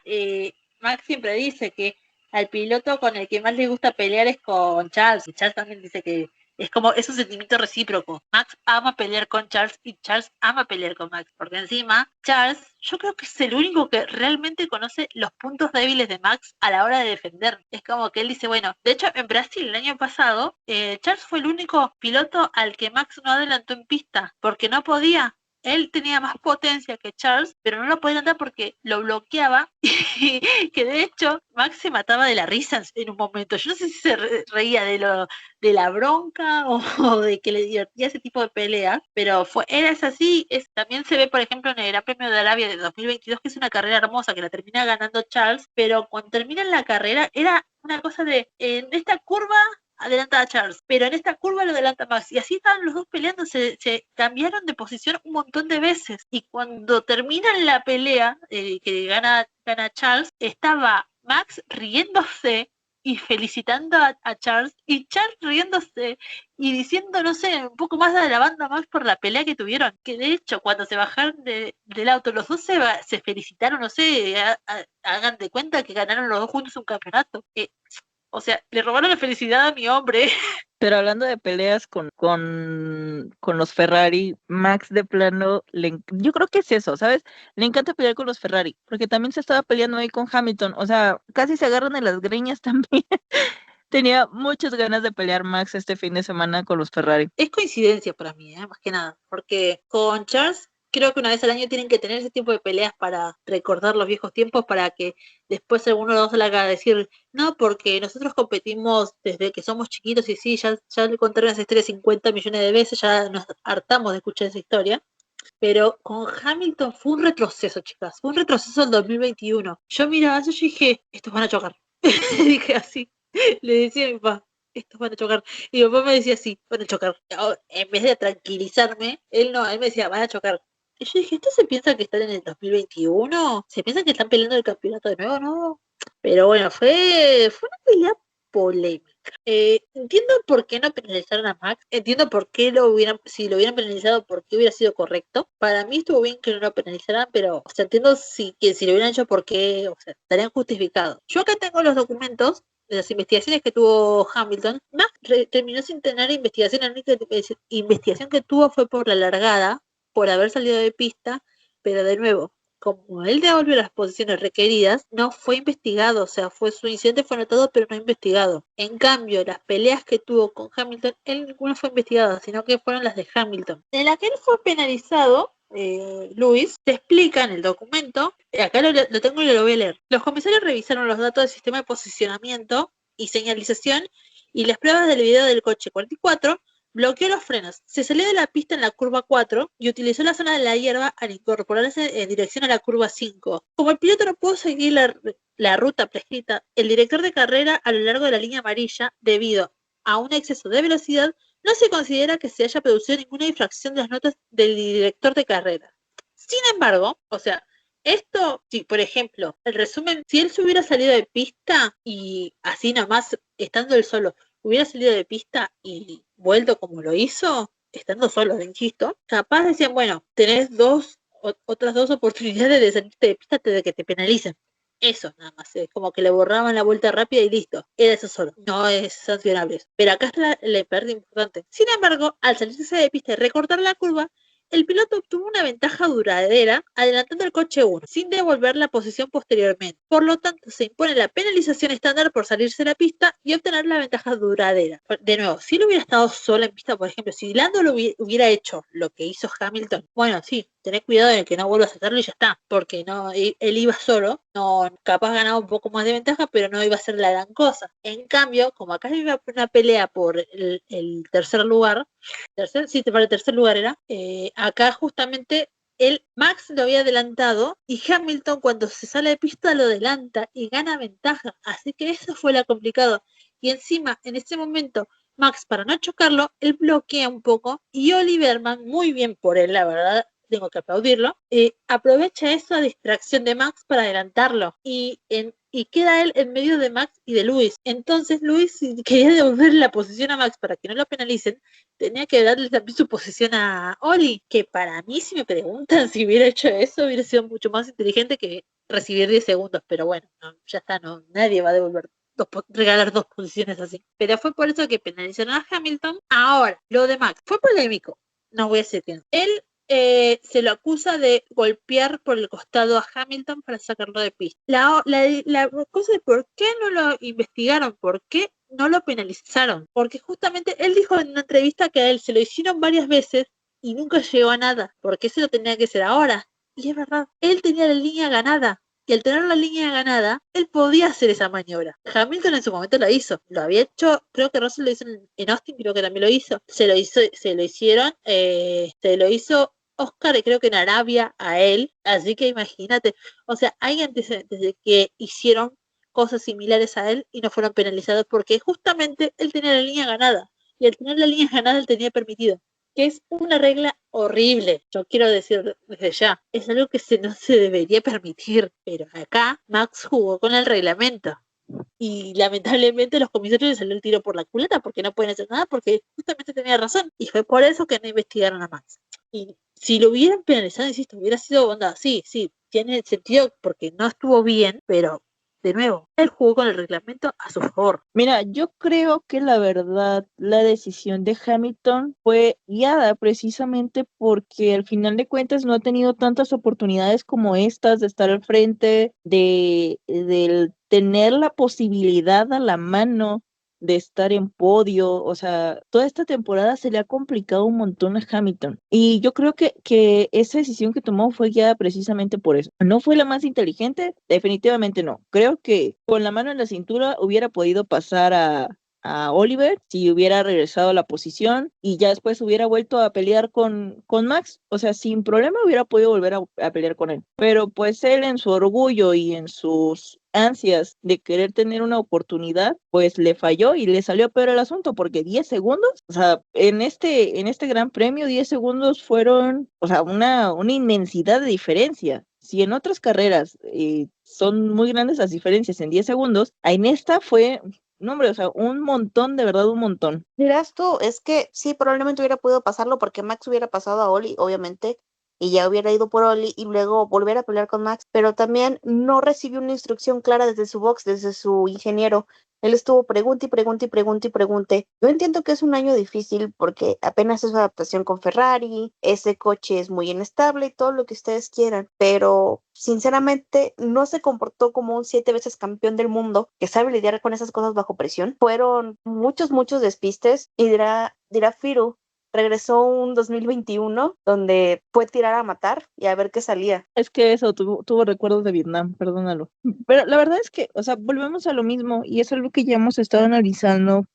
Max siempre dice que al piloto con el que más le gusta pelear es con Charles, y Charles también dice que es un sentimiento recíproco. Max ama pelear con Charles y Charles ama pelear con Max, porque encima Charles yo creo que es el único que realmente conoce los puntos débiles de Max a la hora de defender. Es como que él dice, bueno, de hecho en Brasil el año pasado Charles fue el único piloto al que Max no adelantó en pista, porque no podía. Él tenía más potencia que Charles, pero no lo podía andar porque lo bloqueaba y que de hecho Max se mataba de la risa en un momento. Yo no sé si se reía de la bronca o de que le divertía ese tipo de pelea, pero era así. También se ve, por ejemplo, en el Gran Premio de Arabia de 2022, que es una carrera hermosa que la termina ganando Charles, pero cuando termina la carrera era una cosa de, en esta curva adelanta a Charles, pero en esta curva lo adelanta Max, y así estaban los dos peleando, se cambiaron de posición un montón de veces, y cuando terminan la pelea, que gana Charles, estaba Max riéndose y felicitando a Charles, y Charles riéndose y diciendo, no sé, un poco más de alabando a Max por la pelea que tuvieron, que de hecho cuando se bajaron del auto, los dos se felicitaron, no sé, hagan de cuenta que ganaron los dos juntos un campeonato. O sea, le robaron la felicidad a mi hombre. Pero hablando de peleas con los Ferrari, Max de plano, yo creo que es eso, ¿sabes? Le encanta pelear con los Ferrari, porque también se estaba peleando ahí con Hamilton, o sea, casi se agarran en las greñas también. Tenía muchas ganas de pelear Max este fin de semana con los Ferrari. Es coincidencia para mí, más que nada, porque con Charles creo que una vez al año tienen que tener ese tipo de peleas para recordar los viejos tiempos, para que después alguno de los dos le haga decir, no, porque nosotros competimos desde que somos chiquitos y sí, ya le contaron esa historia 50 millones de veces, ya nos hartamos de escuchar esa historia. Pero con Hamilton fue un retroceso, chicas, fue un retroceso en 2021. Yo miraba eso y dije, estos van a chocar. Dije así, le decía a mi papá, estos van a chocar. Y mi papá me decía, sí, van a chocar. En vez de tranquilizarme, él me decía, van a chocar. Y yo dije, ¿estos se piensan que están en el 2021? ¿Se piensan que están peleando el campeonato de nuevo? No. Pero bueno, fue una pelea polémica. Entiendo por qué no penalizaron a Max, entiendo por qué si lo hubieran penalizado, por qué hubiera sido correcto. Para mí estuvo bien que no lo penalizaran, pero, o sea, entiendo que si lo hubieran hecho, por qué, o sea, estarían justificados. Yo acá tengo los documentos de las investigaciones que tuvo Hamilton. Max terminó sin tener investigación, la única investigación que tuvo fue por la largada, por haber salido de pista, pero de nuevo, como él devolvió las posiciones requeridas, no fue investigado, o sea, su incidente fue notado, pero no investigado. En cambio, las peleas que tuvo con Hamilton, él ninguna fue investigada, sino que fueron las de Hamilton. En la que él fue penalizado, Luis, te explica en el documento, acá lo tengo y lo voy a leer. Los comisarios revisaron los datos del sistema de posicionamiento y señalización y las pruebas del video del coche 44, bloqueó los frenos, se salió de la pista en la curva 4 y utilizó la zona de la hierba al incorporarse en dirección a la curva 5. Como el piloto no pudo seguir la ruta prescrita, el director de carrera a lo largo de la línea amarilla, debido a un exceso de velocidad, no se considera que se haya producido ninguna infracción de las notas del director de carrera. Sin embargo, o sea, Esto, si por ejemplo, el resumen, si él se hubiera salido de pista y así nomás, estando él solo, hubiera salido de pista y vuelto como lo hizo, estando solo, insisto, capaz decían, bueno, tenés otras dos oportunidades de salirte de pista antes de que te penalicen. Eso nada más, es como que le borraban la vuelta rápida y listo, era eso solo, no es sancionable eso. Pero acá es la pérdida importante. Sin embargo, al salirse de pista y recortar la curva, el piloto obtuvo una ventaja duradera adelantando al coche 1, sin devolver la posición posteriormente. Por lo tanto, se impone la penalización estándar por salirse de la pista y obtener la ventaja duradera. De nuevo, si él hubiera estado solo en pista, por ejemplo, si Lando hubiera hecho lo que hizo Hamilton, bueno, sí, tenés cuidado de que no vuelvas a hacerlo y ya está, porque no, él iba solo, no, capaz ganaba un poco más de ventaja, pero no iba a ser la gran cosa. En cambio, como acá iba una pelea por el tercer lugar, para el tercer lugar era, acá justamente Max lo había adelantado y Hamilton cuando se sale de pista lo adelanta y gana ventaja, así que eso fue lo complicado. Y encima, en ese momento, Max, para no chocarlo, él bloquea un poco y Oliverman, muy bien por él, la verdad, tengo que aplaudirlo, aprovecha esa distracción de Max para adelantarlo y queda él en medio de Max y de Luis. Entonces Luis, si quería devolver la posición a Max para que no lo penalicen, tenía que darle también su posición a Oli, que para mí, si me preguntan si hubiera hecho eso, hubiera sido mucho más inteligente que recibir 10 segundos, pero bueno, no, ya está, no, nadie va a devolver regalar dos posiciones así. Pero fue por eso que penalizaron a Hamilton. Ahora, lo de Max fue polémico. No voy a decir que no. Él se lo acusa de golpear por el costado a Hamilton para sacarlo de pista. La cosa es por qué no lo investigaron, por qué no lo penalizaron. Porque justamente él dijo en una entrevista que a él se lo hicieron varias veces y nunca llegó a nada. ¿Por qué se lo tenía que hacer ahora? Y es verdad, él tenía la línea ganada. Y al tener la línea ganada, él podía hacer esa maniobra. Hamilton en su momento lo hizo. Lo había hecho, creo que Russell lo hizo en Austin, creo que también lo hizo. Se lo hizo Oscar y creo que en Arabia a él. Así que imagínate, o sea, hay antecedentes de que hicieron cosas similares a él y no fueron penalizados porque justamente él tenía la línea ganada. Y al tener la línea ganada, él tenía permitido, que es una regla horrible. Yo quiero decir desde ya, es algo que no se debería permitir, pero acá Max jugó con el reglamento. Y lamentablemente los comisarios les salió el tiro por la culata porque no pueden hacer nada porque justamente tenía razón. Y fue por eso que no investigaron a Max. Y si lo hubieran penalizado, insisto, hubiera sido bondad. Sí, tiene sentido porque no estuvo bien, pero de nuevo, él jugó con el reglamento a su favor. Mira, yo creo que la verdad, la decisión de Hamilton fue guiada precisamente porque al final de cuentas no ha tenido tantas oportunidades como estas de estar al frente, de tener la posibilidad a la mano de estar en podio. O sea, toda esta temporada se le ha complicado un montón a Hamilton. Y yo creo que esa decisión que tomó fue guiada precisamente por eso. ¿No fue la más inteligente? Definitivamente no. Creo que con la mano en la cintura hubiera podido pasar a Oliver si hubiera regresado a la posición y ya después hubiera vuelto a pelear con Max. O sea, sin problema hubiera podido volver a pelear con él. Pero pues él en su orgullo y en sus ansias de querer tener una oportunidad, pues le falló y le salió peor el asunto porque 10 segundos, o sea, en este gran premio 10 segundos fueron, o sea, una inmensidad de diferencia. Si en otras carreras son muy grandes las diferencias en 10 segundos, en esta fue, no hombre, o sea, un montón, de verdad un montón. Dirás tú, es que sí, probablemente hubiera podido pasarlo porque Max hubiera pasado a Oli, obviamente, y ya hubiera ido por Oli y luego volver a pelear con Max, pero también no recibió una instrucción clara desde su box, desde su ingeniero. Él estuvo pregunte y pregunte y pregunte y pregunte. Yo entiendo que es un año difícil porque apenas es su adaptación con Ferrari, ese coche es muy inestable y todo lo que ustedes quieran, pero sinceramente no se comportó como un 7 veces campeón del mundo que sabe lidiar con esas cosas bajo presión. Fueron muchos despistes y dirá Firu, regresó un 2021 donde fue tirar a matar y a ver qué salía. Es que eso tuvo recuerdos de Vietnam, perdónalo. Pero la verdad es que, o sea, volvemos a lo mismo y es algo que ya hemos estado analizando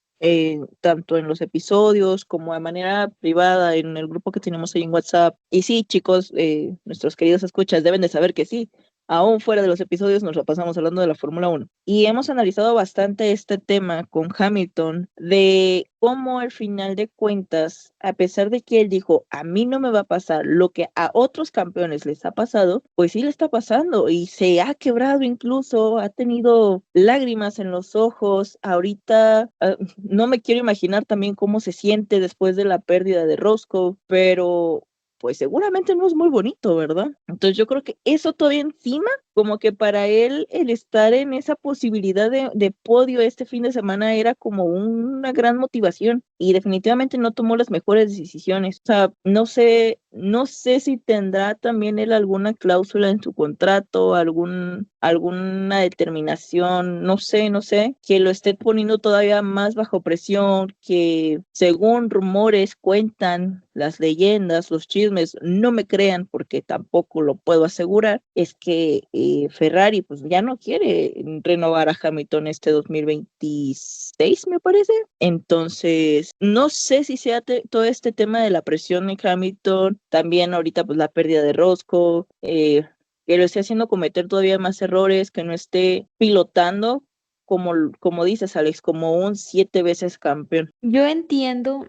tanto en los episodios como de manera privada en el grupo que tenemos ahí en WhatsApp. Y sí, chicos, nuestros queridos escuchas deben de saber que sí, aún fuera de los episodios, nos la pasamos hablando de la Fórmula 1. Y hemos analizado bastante este tema con Hamilton, de cómo al final de cuentas, a pesar de que él dijo, a mí no me va a pasar lo que a otros campeones les ha pasado, pues sí le está pasando y se ha quebrado incluso, ha tenido lágrimas en los ojos. Ahorita no me quiero imaginar también cómo se siente después de la pérdida de Roscoe, pero pues seguramente no es muy bonito, ¿verdad? Entonces yo creo que eso todavía encima, como que para él el estar en esa posibilidad de podio este fin de semana era como una gran motivación y definitivamente no tomó las mejores decisiones. O sea, no sé si tendrá también él alguna cláusula en su contrato, alguna determinación, no sé, que lo esté poniendo todavía más bajo presión, que según rumores cuentan las leyendas, los chismes, no me crean porque tampoco lo puedo asegurar, es que Ferrari pues ya no quiere renovar a Hamilton este 2026, me parece. Entonces, no sé si sea todo este tema de la presión en Hamilton, también ahorita pues la pérdida de Roscoe, que lo esté haciendo cometer todavía más errores, que no esté pilotando como dices, Alex, como un 7 veces campeón. Yo entiendo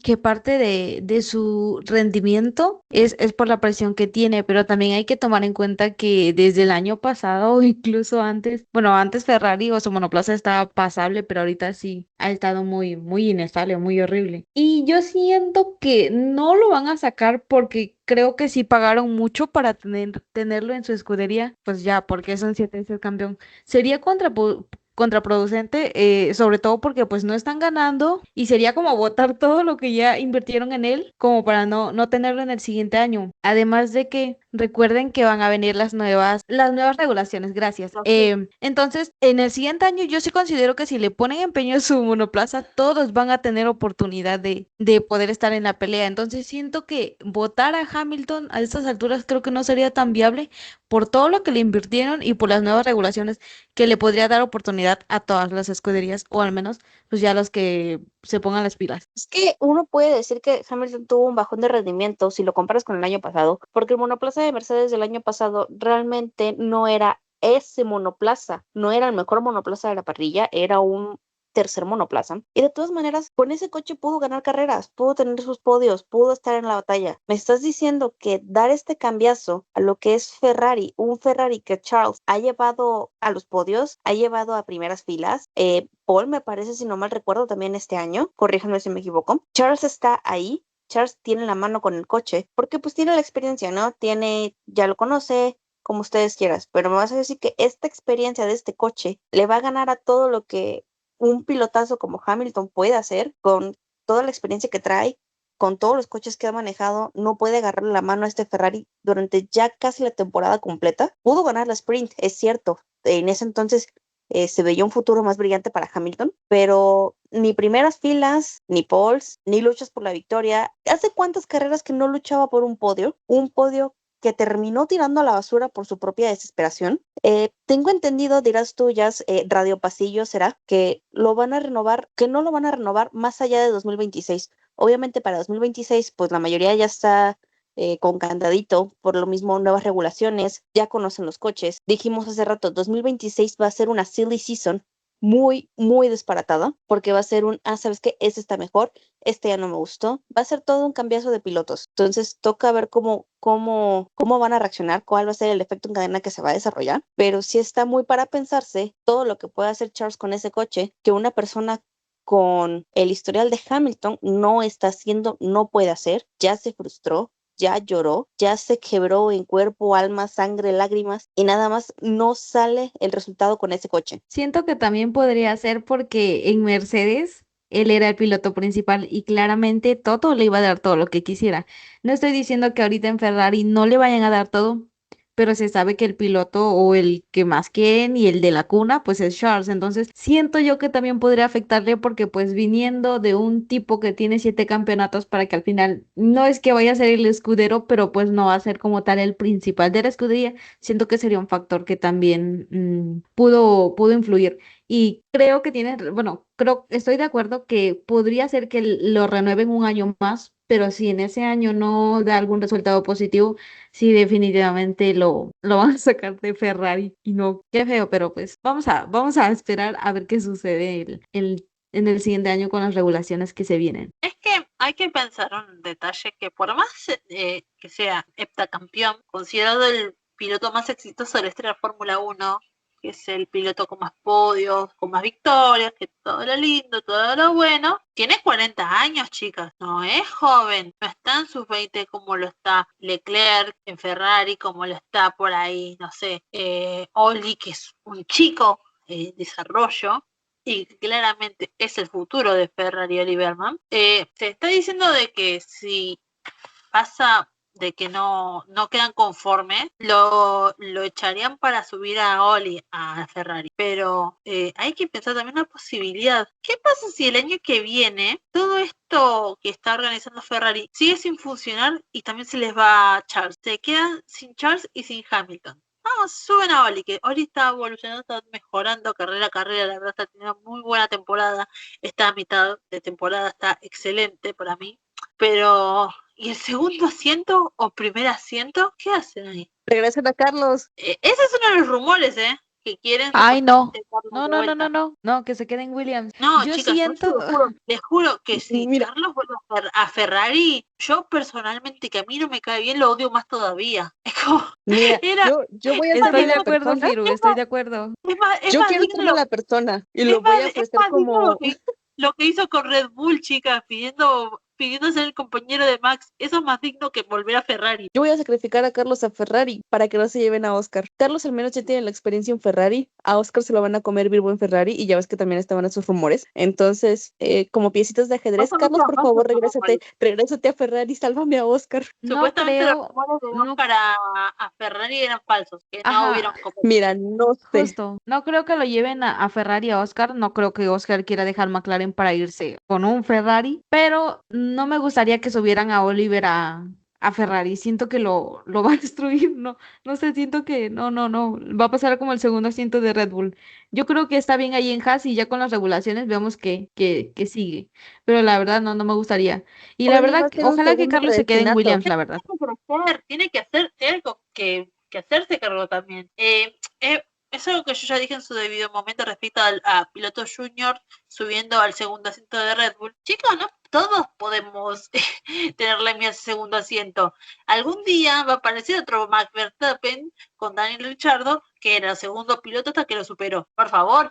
que parte de su rendimiento es por la presión que tiene, pero también hay que tomar en cuenta que desde el año pasado o incluso antes, bueno, antes Ferrari o su monoplaza estaba pasable, pero ahorita sí ha estado muy, muy inestable, muy horrible. Y yo siento que no lo van a sacar porque creo que si pagaron mucho para tenerlo en su escudería, pues ya, porque es un 7 veces campeón. Sería contraproducente, sobre todo porque pues no están ganando y sería como botar todo lo que ya invirtieron en él como para no tenerlo en el siguiente año. Además de que recuerden que van a venir las nuevas regulaciones, gracias. Entonces, en el siguiente año yo sí considero que si le ponen empeño a su monoplaza, todos van a tener oportunidad de poder estar en la pelea. Entonces, siento que votar a Hamilton a estas alturas creo que no sería tan viable por todo lo que le invirtieron y por las nuevas regulaciones que le podría dar oportunidad a todas las escuderías, o al menos pues ya los que se pongan las pilas. Es que uno puede decir que Hamilton tuvo un bajón de rendimiento si lo comparas con el año pasado, porque el monoplaza de Mercedes del año pasado realmente no era ese monoplaza, no era el mejor monoplaza de la parrilla, era un tercer monoplaza. Y de todas maneras, con ese coche pudo ganar carreras, pudo tener sus podios, pudo estar en la batalla. Me estás diciendo que dar este cambiazo a lo que es Ferrari, un Ferrari que Charles ha llevado a los podios, ha llevado a primeras filas, Paul me parece, si no mal recuerdo, también este año, corríjanme si me equivoco, Charles está ahí. Charles tiene la mano con el coche, porque pues tiene la experiencia, ¿no? Ya lo conoce, como ustedes quieras, pero me vas a decir que esta experiencia de este coche le va a ganar a todo lo que un pilotazo como Hamilton puede hacer con toda la experiencia que trae, con todos los coches que ha manejado, no puede agarrarle la mano a este Ferrari durante ya casi la temporada completa. Pudo ganar la sprint, es cierto. En ese entonces se veía un futuro más brillante para Hamilton, pero ni primeras filas, ni poles, ni luchas por la victoria. ¿Hace cuántas carreras que no luchaba por un podio? Un podio que terminó tirando a la basura por su propia desesperación. Tengo entendido, dirás tú, Jazz, Radio Pasillo será que lo van a renovar, que no lo van a renovar más allá de 2026. Obviamente para 2026, pues la mayoría ya está con candadito, por lo mismo nuevas regulaciones, ya conocen los coches. Dijimos hace rato, 2026 va a ser una silly season muy, muy disparatada, porque va a ser ¿sabes qué? Este está mejor, este ya no me gustó. Va a ser todo un cambiazo de pilotos. Entonces toca ver cómo van a reaccionar, cuál va a ser el efecto en cadena que se va a desarrollar. Pero sí está muy para pensarse todo lo que puede hacer Charles con ese coche, que una persona con el historial de Hamilton no está haciendo, no puede hacer, ya se frustró, ya lloró, ya se quebró en cuerpo, alma, sangre, lágrimas y nada más no sale el resultado con ese coche. Siento que también podría ser porque en Mercedes él era el piloto principal y claramente Toto le iba a dar todo lo que quisiera. No estoy diciendo que ahorita en Ferrari no le vayan a dar todo, pero se sabe que el piloto o el que más quieren y el de la cuna, pues es Charles. Entonces, siento yo que también podría afectarle porque pues viniendo de un tipo que tiene 7 campeonatos para que al final no es que vaya a ser el escudero, pero pues no va a ser como tal el principal de la escudería, siento que sería un factor que también pudo influir. Y creo que tiene, bueno, estoy de acuerdo que podría ser que lo renueven un año más pero si en ese año no da algún resultado positivo, sí definitivamente lo van a sacar de Ferrari. Y no, qué feo, pero pues vamos a esperar a ver qué sucede en el siguiente año con las regulaciones que se vienen. Es que hay que pensar un detalle que por más que sea heptacampeón, considerado el piloto más exitoso de la historia de la Fórmula 1, que es el piloto con más podios, con más victorias, que todo lo lindo, todo lo bueno, tiene 40 años, chicas, no es joven, no está en sus 20 como lo está Leclerc en Ferrari, como lo está por ahí, no sé, Oli, que es un chico en desarrollo, y claramente es el futuro de Ferrari Oliverman. Se está diciendo de que si pasa de que no quedan conformes, lo echarían para subir a Oli a Ferrari. Pero hay que pensar también una posibilidad. ¿Qué pasa si el año que viene todo esto que está organizando Ferrari sigue sin funcionar y también se les va a Charles? Se quedan sin Charles y sin Hamilton. Vamos, suben a Oli, que Oli está evolucionando, está mejorando carrera a carrera, la verdad está teniendo muy buena temporada. Esta mitad de temporada está excelente para mí. Pero, ¿y el segundo asiento o primer asiento? ¿Qué hacen ahí? Regresen a Carlos. Ese es uno de los rumores, que quieren Ay, no. supuestamente Carlos No, de no, no, vuelta. no, no, no, que se queden Williams. No, Yo chicas, yo siento, les juro que si Mira. Carlos vuelve a Ferrari, yo personalmente, que a mí no me cae bien, lo odio más todavía. Es como, Mira, era, yo voy a ser estoy de la acuerdo, persona. Firu, estoy de acuerdo. es Yo más quiero ser digno la persona y es lo voy a más, es ofrecer más digno como. lo que hizo con Red Bull, chicas, pidiendo ser el compañero de Max. Eso es más digno que volver a Ferrari. Yo voy a sacrificar a Carlos a Ferrari para que no se lleven a Oscar. Carlos al menos ya tiene la experiencia en Ferrari. A Oscar se lo van a comer vivo en Ferrari y ya ves que también estaban esos rumores. Entonces, como piecitas de ajedrez, Carlos, por favor, regrésate a Ferrari, sálvame a Oscar. No Supuestamente los creo, rumores de no, Oscar a Ferrari eran falsos, que no hubieron ajá, como. Mira, no sé. justo, no creo que lo lleven a Ferrari a Oscar, no creo que Oscar quiera dejar McLaren para irse con un Ferrari, pero no me gustaría que subieran a Oliver a Ferrari, siento que lo va a destruir, no sé, siento que no, va a pasar como el segundo asiento de Red Bull. Yo creo que está bien ahí en Haas y ya con las regulaciones vemos que sigue, pero la verdad no me gustaría. Y la Oli va verdad, a ser un ojalá que segundo Carlos se quede en predestinato. Williams, la verdad. Tiene que hacerse cargo también. Es algo que yo ya dije en su debido momento respecto a piloto junior subiendo al segundo asiento de Red Bull. Chicos, no todos podemos tenerle miedo a ese segundo asiento. Algún día va a aparecer otro Max Verstappen con Daniel Ricciardo, que era el segundo piloto hasta que lo superó. Por favor,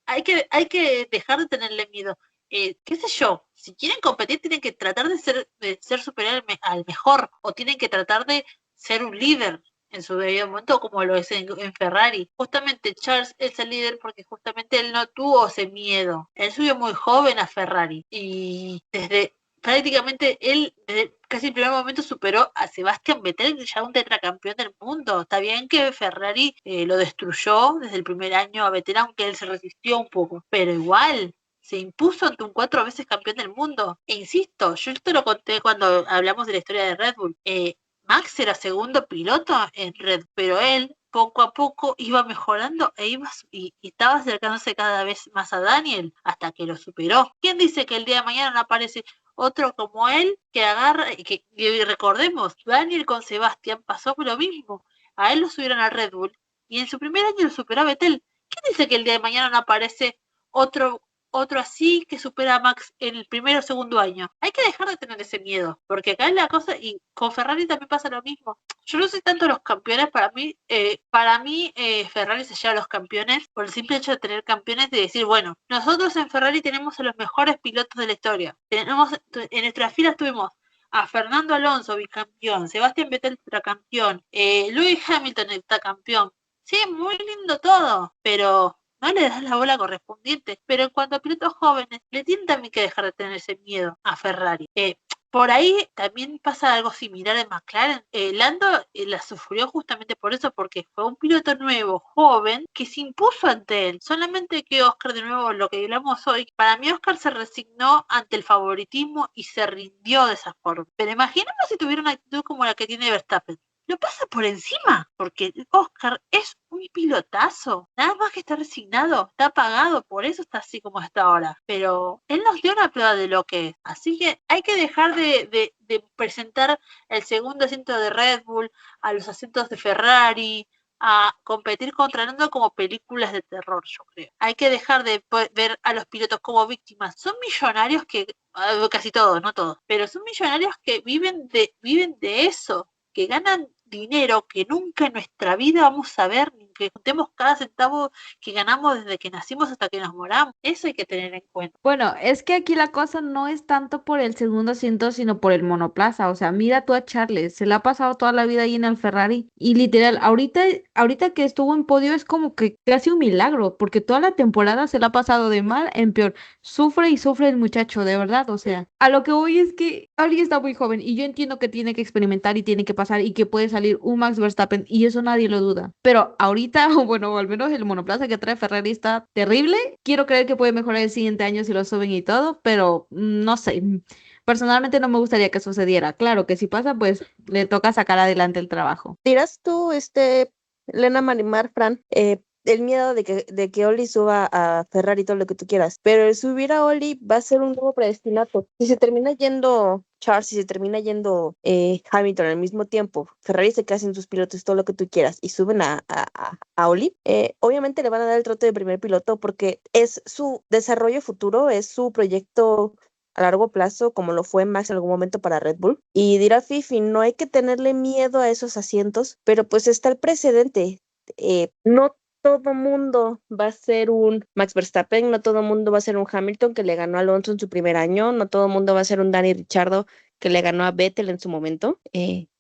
hay que dejar de tenerle miedo. Qué sé yo, si quieren competir tienen que tratar de ser superior al mejor, o tienen que tratar de ser un líder en su debido momento, como lo es en Ferrari. Justamente Charles es el líder porque justamente él no tuvo ese miedo. Él subió muy joven a Ferrari y desde prácticamente él, desde casi el primer momento, superó a Sebastian Vettel, ya un tetracampeón del mundo. Está bien que Ferrari lo destruyó desde el primer año a Vettel, aunque él se resistió un poco, pero igual se impuso ante un 4 veces campeón del mundo. E insisto, yo te lo conté cuando hablamos de la historia de Red Bull. Max era segundo piloto en Red, pero él poco a poco iba mejorando y estaba acercándose cada vez más a Daniel hasta que lo superó. ¿Quién dice que el día de mañana no aparece otro como él que agarra y recordemos, Daniel con Sebastián pasó lo mismo? A él lo subieron al Red Bull y en su primer año lo superó a Vettel. ¿Quién dice que el día de mañana no aparece otro así que supera a Max en el primero o segundo año? Hay que dejar de tener ese miedo, porque acá es la cosa, y con Ferrari también pasa lo mismo. Yo no sé tanto los campeones, para mí Ferrari se lleva a los campeones por el simple hecho de tener campeones, de decir, bueno, nosotros en Ferrari tenemos a los mejores pilotos de la historia. En nuestras filas tuvimos a Fernando Alonso, bicampeón, Sebastián Vettel, tetracampeón, Lewis Hamilton, heptacampeón. Sí, muy lindo todo, pero no le das la bola correspondiente. Pero en cuanto a pilotos jóvenes, le tienen también que dejar de tener ese miedo a Ferrari. Por ahí también pasa algo similar en McLaren. Lando la sufrió justamente por eso, porque fue un piloto nuevo, joven, que se impuso ante él. Solamente que Oscar, de nuevo, lo que hablamos hoy, para mí Oscar se resignó ante el favoritismo y se rindió de esa forma. Pero imaginemos si tuviera una actitud como la que tiene Verstappen. lo pasa por encima, porque Oscar es un pilotazo, nada más que está resignado, está pagado, por eso está así como está ahora, pero él nos dio una prueba de lo que es, así que hay que dejar de presentar el segundo asiento de Red Bull, a los asientos de Ferrari, a competir contra Lando como películas de terror, yo creo. Hay que dejar de ver a los pilotos como víctimas. Son millonarios que, casi todos, no todos, pero son millonarios que viven de eso, que ganan dinero que nunca en nuestra vida vamos a ver, ni que juntemos cada centavo que ganamos desde que nacimos hasta que nos moramos. Eso hay que tener en cuenta. Bueno, es que aquí la cosa no es tanto por el segundo asiento, sino por el monoplaza. O sea, mira tú a Charles, se le ha pasado toda la vida ahí en el Ferrari y literal, ahorita que estuvo en podio es como que casi un milagro, porque toda la temporada se le ha pasado de mal en peor. Sufre y sufre el muchacho, de verdad. O sea, a lo que voy es que Oli está muy joven y yo entiendo que tiene que experimentar y tiene que pasar y que puede salir un Max Verstappen y eso nadie lo duda. Pero ahorita, o bueno, al menos el monoplaza que trae Ferrari está terrible. Quiero creer que puede mejorar el siguiente año si lo suben y todo, pero no sé. Personalmente no me gustaría que sucediera. Claro que si pasa, pues le toca sacar adelante el trabajo. Dirás tú, Lena Marimar, Fran, el miedo de que Oli suba a Ferrari todo lo que tú quieras, pero el subir a Oli va a ser un nuevo predestinato. Si se termina yendo Charles, si se termina yendo Hamilton al mismo tiempo, Ferrari se queda sin sus pilotos, todo lo que tú quieras, y suben a Oli, obviamente le van a dar el trote de primer piloto porque es su desarrollo futuro, es su proyecto a largo plazo, como lo fue Max en algún momento para Red Bull. Y dirá Fifi, no hay que tenerle miedo a esos asientos, pero pues está el precedente. No todo mundo va a ser un Max Verstappen, no todo mundo va a ser un Hamilton que le ganó a Alonso en su primer año, no todo mundo va a ser un Danny Ricciardo que le ganó a Vettel en su momento.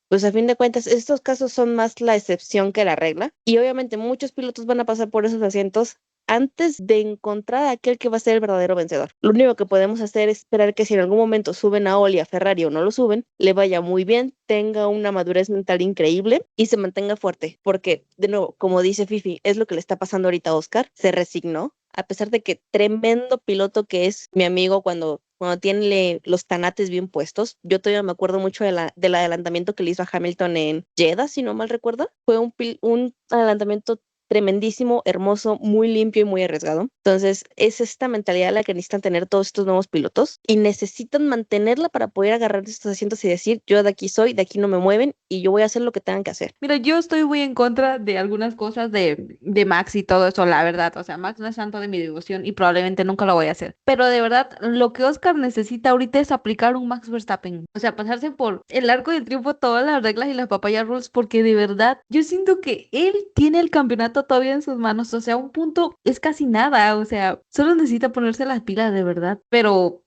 Pues a fin de cuentas, estos casos son más la excepción que la regla. Y obviamente muchos pilotos van a pasar por esos asientos antes de encontrar a aquel que va a ser el verdadero vencedor. Lo único que podemos hacer es esperar que si en algún momento suben a Oli, a Ferrari o no lo suben, le vaya muy bien, tenga una madurez mental increíble y se mantenga fuerte. Porque, de nuevo, como dice Fifi, es lo que le está pasando ahorita a Oscar, se resignó, a pesar de que tremendo piloto que es mi amigo cuando tiene los tanates bien puestos. Yo todavía me acuerdo mucho del adelantamiento que le hizo a Hamilton en Jeddah, si no mal recuerdo. Fue un adelantamiento tremendísimo, hermoso, muy limpio y muy arriesgado. Entonces, es esta mentalidad la que necesitan tener todos estos nuevos pilotos y necesitan mantenerla para poder agarrar estos asientos y decir, yo de aquí soy, de aquí no me mueven y yo voy a hacer lo que tengan que hacer. Mira, yo estoy muy en contra de algunas cosas de Max y todo eso, la verdad. O sea, Max no es santo de mi devoción y probablemente nunca lo voy a hacer. Pero de verdad, lo que Oscar necesita ahorita es aplicar un Max Verstappen. O sea, pasarse por el arco del triunfo todas las reglas y las papaya rules, porque de verdad, yo siento que él tiene el campeonato todavía en sus manos. O sea, un punto es casi nada. O sea, solo necesita ponerse las pilas de verdad. Pero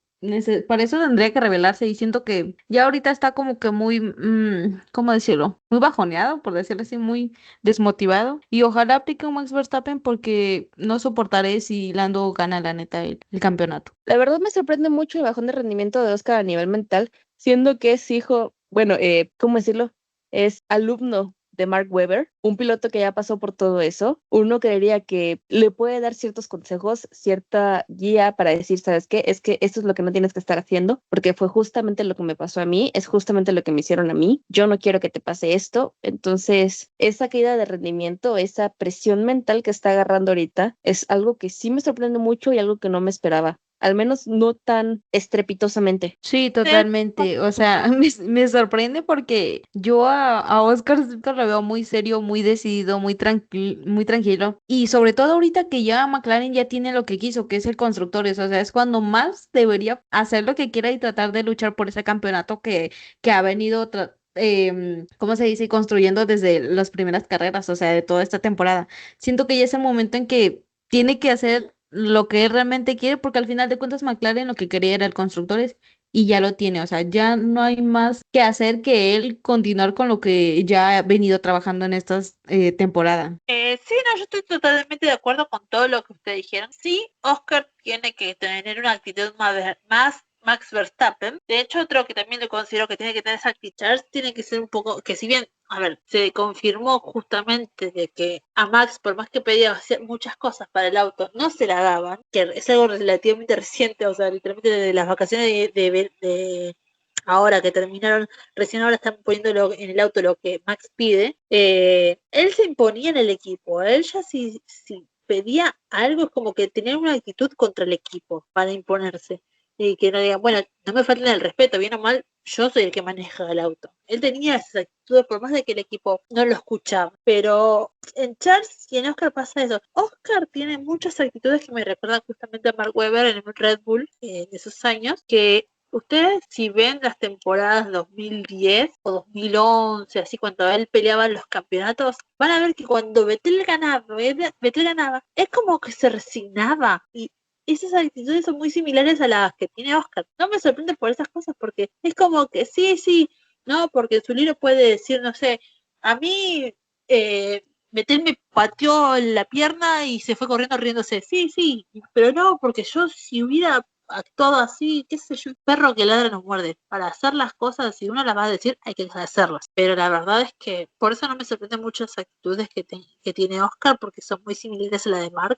para eso tendría que revelarse y siento que ya ahorita está como que muy, ¿cómo decirlo? Muy bajoneado, por decirlo así, muy desmotivado. Y ojalá aplique un Max Verstappen porque no soportaré si Lando gana la neta el campeonato. La verdad me sorprende mucho el bajón de rendimiento de Oscar a nivel mental, siendo que es hijo, bueno, ¿cómo decirlo? Es alumno de Mark Webber, un piloto que ya pasó por todo eso. Uno creería que le puede dar ciertos consejos, cierta guía para decir, ¿sabes qué? Es que esto es lo que no tienes que estar haciendo, porque fue justamente lo que me pasó a mí, es justamente lo que me hicieron a mí. Yo no quiero que te pase esto. Entonces, esa caída de rendimiento, esa presión mental que está agarrando ahorita, es algo que sí me sorprende mucho y algo que no me esperaba. Al menos no tan estrepitosamente. Sí, totalmente. O sea, me sorprende porque yo a Oscar siempre lo veo muy serio, muy decidido, muy tranquilo. Y sobre todo ahorita que ya McLaren ya tiene lo que quiso, que es el constructores. O sea, es cuando más debería hacer lo que quiera y tratar de luchar por ese campeonato que ha venido ¿cómo se dice? Construyendo desde las primeras carreras, o sea, de toda esta temporada. Siento que ya es el momento en que tiene que hacer lo que él realmente quiere, porque al final de cuentas McLaren lo que quería era el constructores y ya lo tiene, o sea, ya no hay más que hacer que él continuar con lo que ya ha venido trabajando en estas temporadas. Sí, no, yo estoy totalmente de acuerdo con todo lo que ustedes dijeron. Sí, Oscar tiene que tener una actitud más Max Verstappen. De hecho, otro que también le considero que tiene que tener esa actitud tiene que ser un poco, que si bien, a ver, se confirmó justamente de que a Max, por más que pedía hacer muchas cosas para el auto, no se la daban, que es algo relativamente reciente, o sea, literalmente desde las vacaciones ahora que terminaron, recién ahora están poniendo en el auto lo que Max pide, él se imponía en el equipo, él ya si pedía algo es como que tenía una actitud contra el equipo para imponerse, y que no digan, bueno, no me falten el respeto, bien o mal, yo soy el que maneja el auto. Él tenía esas actitudes por más de que el equipo no lo escuchaba, pero en Charles y en Oscar pasa eso. Oscar tiene muchas actitudes que me recuerdan justamente a Mark Webber en el Red Bull de esos años, que ustedes si ven las temporadas 2010 o 2011, así cuando él peleaba en los campeonatos, van a ver que cuando Vettel ganaba, es como que se resignaba y esas actitudes son muy similares a las que tiene Oscar. No me sorprende por esas cosas porque es como que sí, no, porque su libro puede decir, no sé, a mí Vettel me pateó la pierna y se fue corriendo riéndose. Sí, pero no, porque yo si hubiera actuado así, qué sé yo, un perro que ladra no muerde. Para hacer las cosas, si uno las va a decir, hay que hacerlas. Pero la verdad es que por eso no me sorprenden mucho las actitudes que tiene Oscar, porque son muy similares a la de Mark.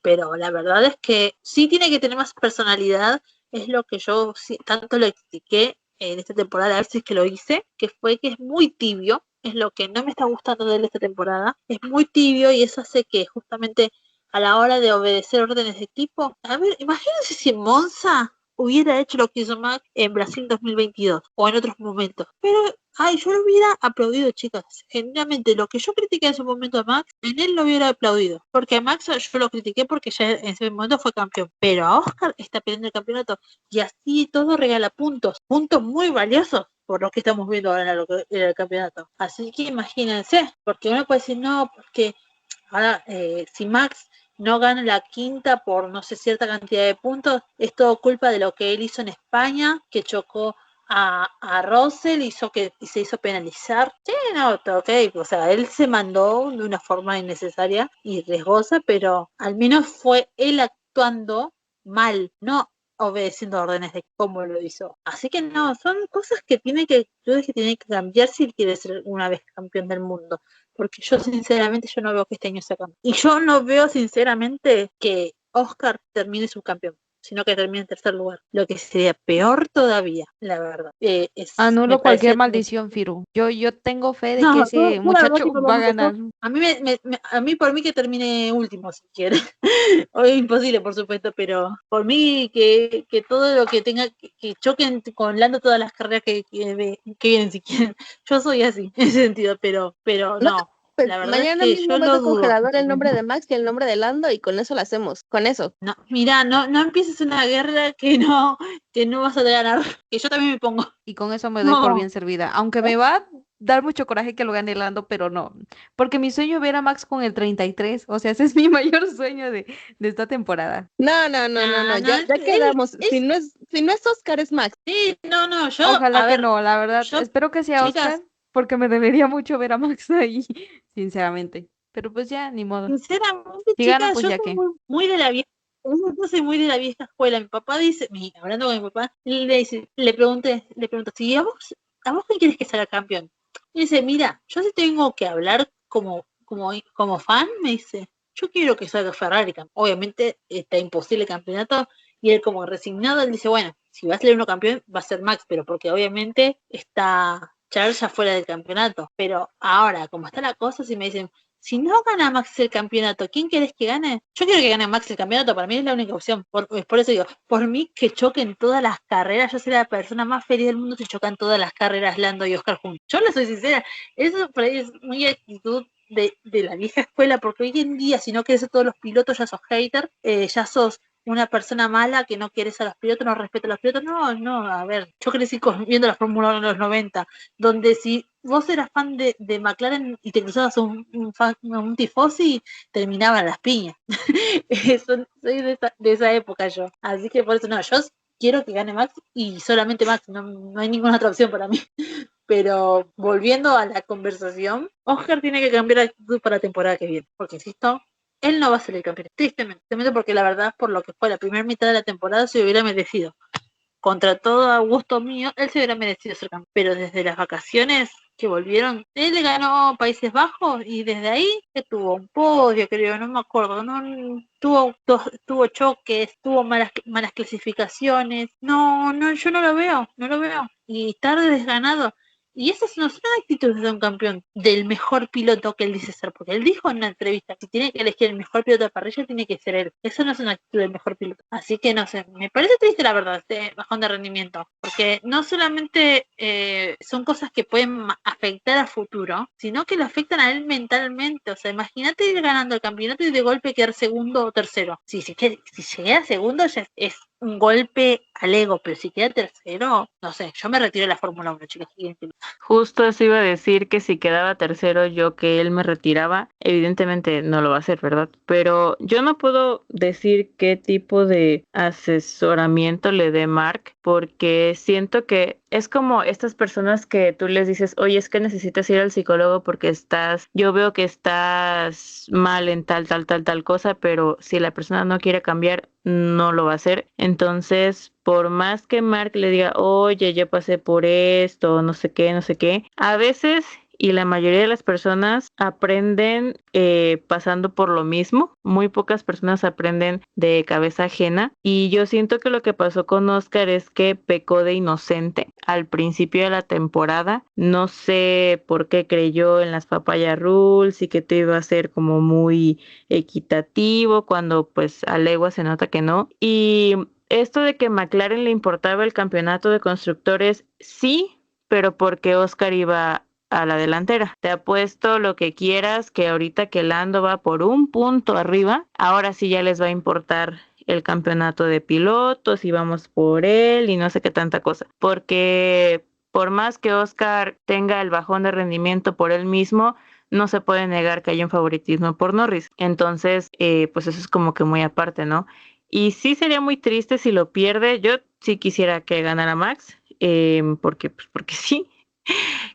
Pero la verdad es que sí tiene que tener más personalidad, es lo que yo tanto le critiqué en esta temporada, a ver si es que lo hice, que fue que es muy tibio, es lo que no me está gustando de él esta temporada, es muy tibio y eso hace que justamente a la hora de obedecer órdenes de equipo, a ver, imagínense si Monza hubiera hecho lo que hizo Max en Brasil 2022 o en otros momentos, pero yo lo hubiera aplaudido, chicas. Genuinamente, lo que yo critiqué en ese momento a Max, en él lo hubiera aplaudido. Porque a Max yo lo critiqué porque ya en ese momento fue campeón. Pero a Oscar está peleando el campeonato y así todo regala puntos. Puntos muy valiosos por lo que estamos viendo ahora en el campeonato. Así que imagínense, porque uno puede decir, no, porque ahora si Max no gana la quinta por no sé cierta cantidad de puntos, es todo culpa de lo que él hizo en España, que chocó a Russell, y se hizo penalizar. Sí, no, ok, o sea, él se mandó de una forma innecesaria y riesgosa, pero al menos fue él actuando mal, no obedeciendo órdenes de cómo lo hizo. Así que no, son cosas que tiene que cambiar si él quiere ser una vez campeón del mundo. Porque yo sinceramente yo no veo que este año sea campeón. Y yo no veo sinceramente que Oscar termine subcampeón, sino que termine en tercer lugar. Lo que sería peor todavía, la verdad. Me Anulo cualquier parecía maldición, Firu. Yo tengo fe de que no, ese yo la verdad que muchacho por lo va a que ganar. a mí por mí que termine último si quiere. O es imposible, por supuesto, pero por mí que todo lo que tenga que choquen con Lando todas las carreras que vienen si quieren. Yo soy así en ese sentido, pero No, no. pues La verdad es mañana que mismo yo meto lo al dudo. congelador el nombre de Max y el nombre de Lando y con eso lo hacemos. Con eso. No, mira, no empieces una guerra que no vas a ganar, que yo también me pongo. Y con eso me doy por No, bien servida. Aunque me va a dar mucho coraje que lo gane Lando, pero no. Porque mi sueño es ver a Max con el 33. O sea, ese es mi mayor sueño de esta temporada. No. no, Ya quedamos. es, Si no es Oscar, es Max. sí, no, Ojalá a que ver, no, la verdad. yo, Espero que sea chicas, Oscar, porque me debería mucho ver a Max ahí, sinceramente. Pero pues ya, ni modo. sinceramente, Si gana, chicas, pues yo ya soy que. muy de la vieja, yo soy muy de la vieja escuela. Mi papá dice, hablando con mi papá, le pregunto, si a vos quién quieres que salga campeón. Y dice, mira, yo si tengo que hablar como fan, me dice, yo quiero que salga Ferrari campeón. Obviamente está imposible el campeonato, y él como resignado, él dice, bueno, si va a salir uno campeón, va a ser Max, pero porque obviamente está Charles ya fuera del campeonato. Pero ahora, como está la cosa, si me dicen, si no gana Max el campeonato, ¿quién querés que gane? Yo quiero que gane Max el campeonato, para mí es la única opción. Por eso digo, por mí que choquen todas las carreras, yo seré la persona más feliz del mundo si chocan todas las carreras Lando y Oscar juntos. Yo le soy sincera, eso por ahí es muy actitud de la vieja escuela, porque hoy en día, si no querés a todos los pilotos, ya sos hater, ya sos una persona mala que no quieres a los pilotos, no respeta a los pilotos. No, a ver, yo crecí viendo la Fórmula 1 en los 90, donde si vos eras fan de McLaren y te cruzabas un tifosi, terminaban las piñas. Soy de esa época yo. Así que por eso no, yo quiero que gane Max y solamente Max, no hay ninguna otra opción para mí. Pero volviendo a la conversación, Oscar tiene que cambiar de actitud para la temporada que viene, porque insisto, él no va a ser el campeón, tristemente, porque la verdad, por lo que fue la primera mitad de la temporada, se hubiera merecido. Contra todo gusto mío, él se hubiera merecido ser campeón. Pero desde las vacaciones, que volvieron. Él ganó Países Bajos y desde ahí que tuvo un podio, creo, no me acuerdo, no tuvo choques, tuvo malas clasificaciones. No, yo no lo veo. Y estar desganado. Y esas no son actitudes de un campeón, del mejor piloto que él dice ser, porque él dijo en una entrevista que tiene que elegir el mejor piloto de parrilla, tiene que ser él. Eso no es una actitud del mejor piloto. Así que no sé, me parece triste la verdad, este bajón de rendimiento, porque no solamente son cosas que pueden afectar a futuro, sino que lo afectan a él mentalmente. O sea, imagínate ir ganando el campeonato y de golpe quedar segundo o tercero. Si llega segundo ya es un golpe al ego, pero si queda tercero, no sé, yo me retiro de la Fórmula 1, chicas. Justo eso iba a decir, que si quedaba tercero yo, que él me retiraba. Evidentemente no lo va a hacer, ¿verdad? Pero yo no puedo decir qué tipo de asesoramiento le dé Mark, porque siento que es como estas personas que tú les dices, oye, es que necesitas ir al psicólogo porque yo veo que estás mal en tal cosa, pero si la persona no quiere cambiar, no lo va a hacer. Entonces, por más que Mark le diga, oye, yo pasé por esto, no sé qué, a veces y la mayoría de las personas aprenden pasando por lo mismo. Muy pocas personas aprenden de cabeza ajena. Y yo siento que lo que pasó con Oscar es que pecó de inocente al principio de la temporada. No sé por qué creyó en las Papaya Rules y que te iba a ser como muy equitativo cuando pues a legua se nota que no. Y esto de que McLaren le importaba el campeonato de constructores, sí, pero porque Oscar iba a la delantera. Te apuesto lo que quieras que ahorita que Lando va por un punto arriba, ahora sí ya les va a importar el campeonato de pilotos y vamos por él y no sé qué tanta cosa. Porque por más que Oscar tenga el bajón de rendimiento por él mismo, no se puede negar que hay un favoritismo por Norris. Entonces, pues eso es como que muy aparte, ¿no? Y sí sería muy triste si lo pierde. Yo sí quisiera que ganara Max, porque sí.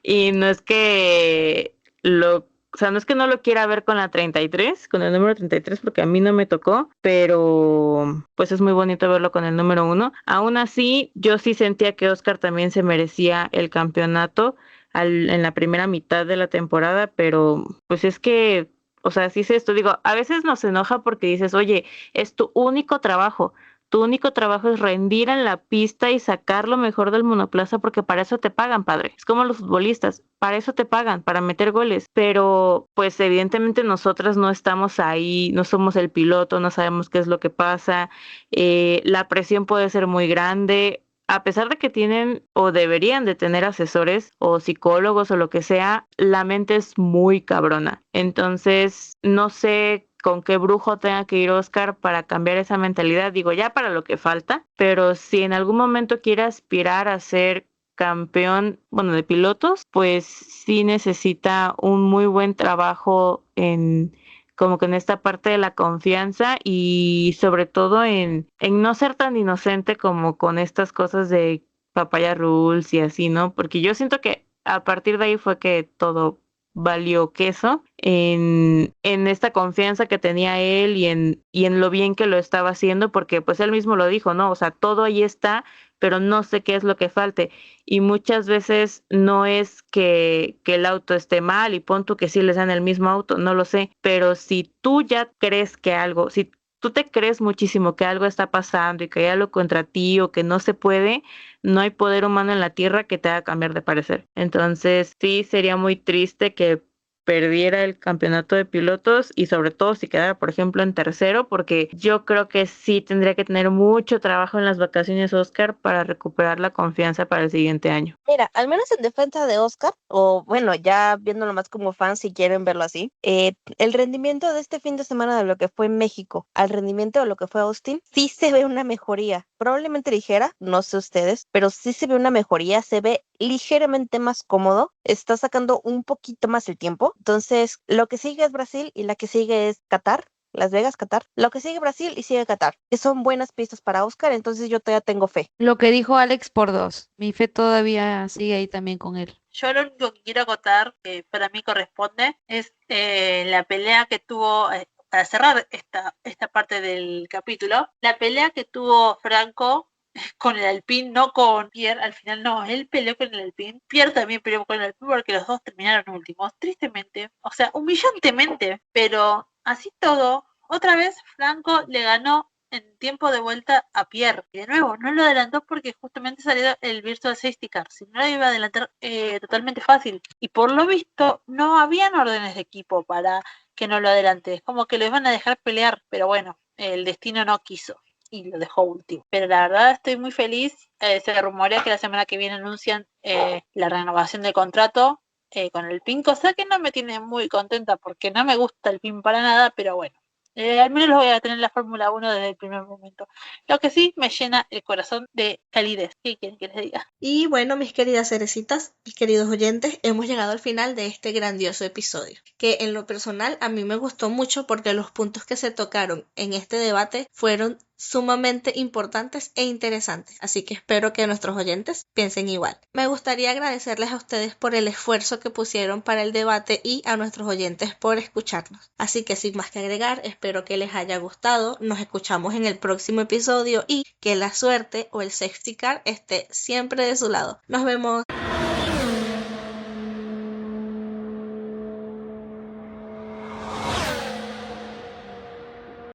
Y no es que o sea, no es que no lo quiera ver con la 33, con el número 33, porque a mí no me tocó, pero pues es muy bonito verlo con el número 1. Aún así, yo sí sentía que Oscar también se merecía el campeonato en la primera mitad de la temporada, pero pues es que, o sea, sí es esto, digo, a veces nos enoja porque dices, oye, es tu único trabajo. Tu único trabajo es rendir en la pista y sacar lo mejor del monoplaza porque para eso te pagan, padre. Es como los futbolistas, para eso te pagan, para meter goles. Pero pues evidentemente nosotras no estamos ahí, no somos el piloto, no sabemos qué es lo que pasa. La presión puede ser muy grande. A pesar de que tienen o deberían de tener asesores o psicólogos o lo que sea, la mente es muy cabrona. Entonces, no sé con qué brujo tenga que ir Oscar para cambiar esa mentalidad. Digo, ya para lo que falta, pero si en algún momento quiere aspirar a ser campeón, bueno, de pilotos, pues sí necesita un muy buen trabajo como que en esta parte de la confianza y sobre todo en no ser tan inocente como con estas cosas de Papaya Rules y así, ¿no? Porque yo siento que a partir de ahí fue que todo valió queso en esta confianza que tenía él y en lo bien que lo estaba haciendo, porque pues él mismo lo dijo, ¿no? O sea, todo ahí está, pero no sé qué es lo que falte. Y muchas veces no es que el auto esté mal y pon tú que sí les dan el mismo auto, no lo sé, pero si tú ya crees que algo, si tú te crees muchísimo que algo está pasando y que hay algo contra ti o que no se puede, no hay poder humano en la tierra que te haga cambiar de parecer. Entonces, sí, sería muy triste que perdiera el campeonato de pilotos y sobre todo si quedara, por ejemplo, en tercero, porque yo creo que sí tendría que tener mucho trabajo en las vacaciones Oscar para recuperar la confianza para el siguiente año. Mira, al menos en defensa de Oscar, o bueno, ya viéndolo más como fan, si quieren verlo así, el rendimiento de este fin de semana de lo que fue México al rendimiento de lo que fue Austin, sí se ve una mejoría, probablemente ligera, no sé ustedes, pero sí se ve una mejoría, se ve ligeramente más cómodo, está sacando un poquito más el tiempo. Entonces, lo que sigue es Brasil y la que sigue es Qatar. Las Vegas, Qatar. Lo que sigue Brasil y sigue Qatar, que son buenas pistas para Oscar, entonces yo todavía tengo fe. Lo que dijo Alex por 2. Mi fe todavía sigue ahí también con él. Yo lo único que quiero acotar, que para mí corresponde, es la pelea que tuvo, para cerrar esta parte del capítulo, la pelea que tuvo Franco con el Alpine, no con Pierre. Al final no, él peleó con el Alpine. Pierre también peleó con el Alpine porque los dos terminaron últimos, tristemente. O sea, humillantemente, pero así todo, otra vez Franco le ganó en tiempo de vuelta a Pierre. Y de nuevo, no lo adelantó porque justamente salió el Virtual Safety Car. Si no lo iba a adelantar totalmente fácil. Y por lo visto, no habían órdenes de equipo para que no lo adelante. Es como que lo iban a dejar pelear, pero bueno, el destino no quiso y lo dejó último. Pero la verdad estoy muy feliz. Se rumorea que la semana que viene anuncian la renovación del contrato con el PIN, cosa que no me tiene muy contenta porque no me gusta el PIN para nada, pero bueno. Al menos lo voy a tener en la Fórmula 1 desde el primer momento. Lo que sí me llena el corazón de calidez. ¿Qué quieren que les diga? Y bueno, mis queridas cerecitas, mis queridos oyentes, hemos llegado al final de este grandioso episodio, que en lo personal a mí me gustó mucho porque los puntos que se tocaron en este debate fueron sumamente importantes e interesantes, así que espero que nuestros oyentes piensen igual. Me gustaría agradecerles a ustedes por el esfuerzo que pusieron para el debate y a nuestros oyentes por escucharnos. Así que sin más que agregar, espero que les haya gustado, nos escuchamos en el próximo episodio y que la suerte o el safety car esté siempre de su lado. Nos vemos.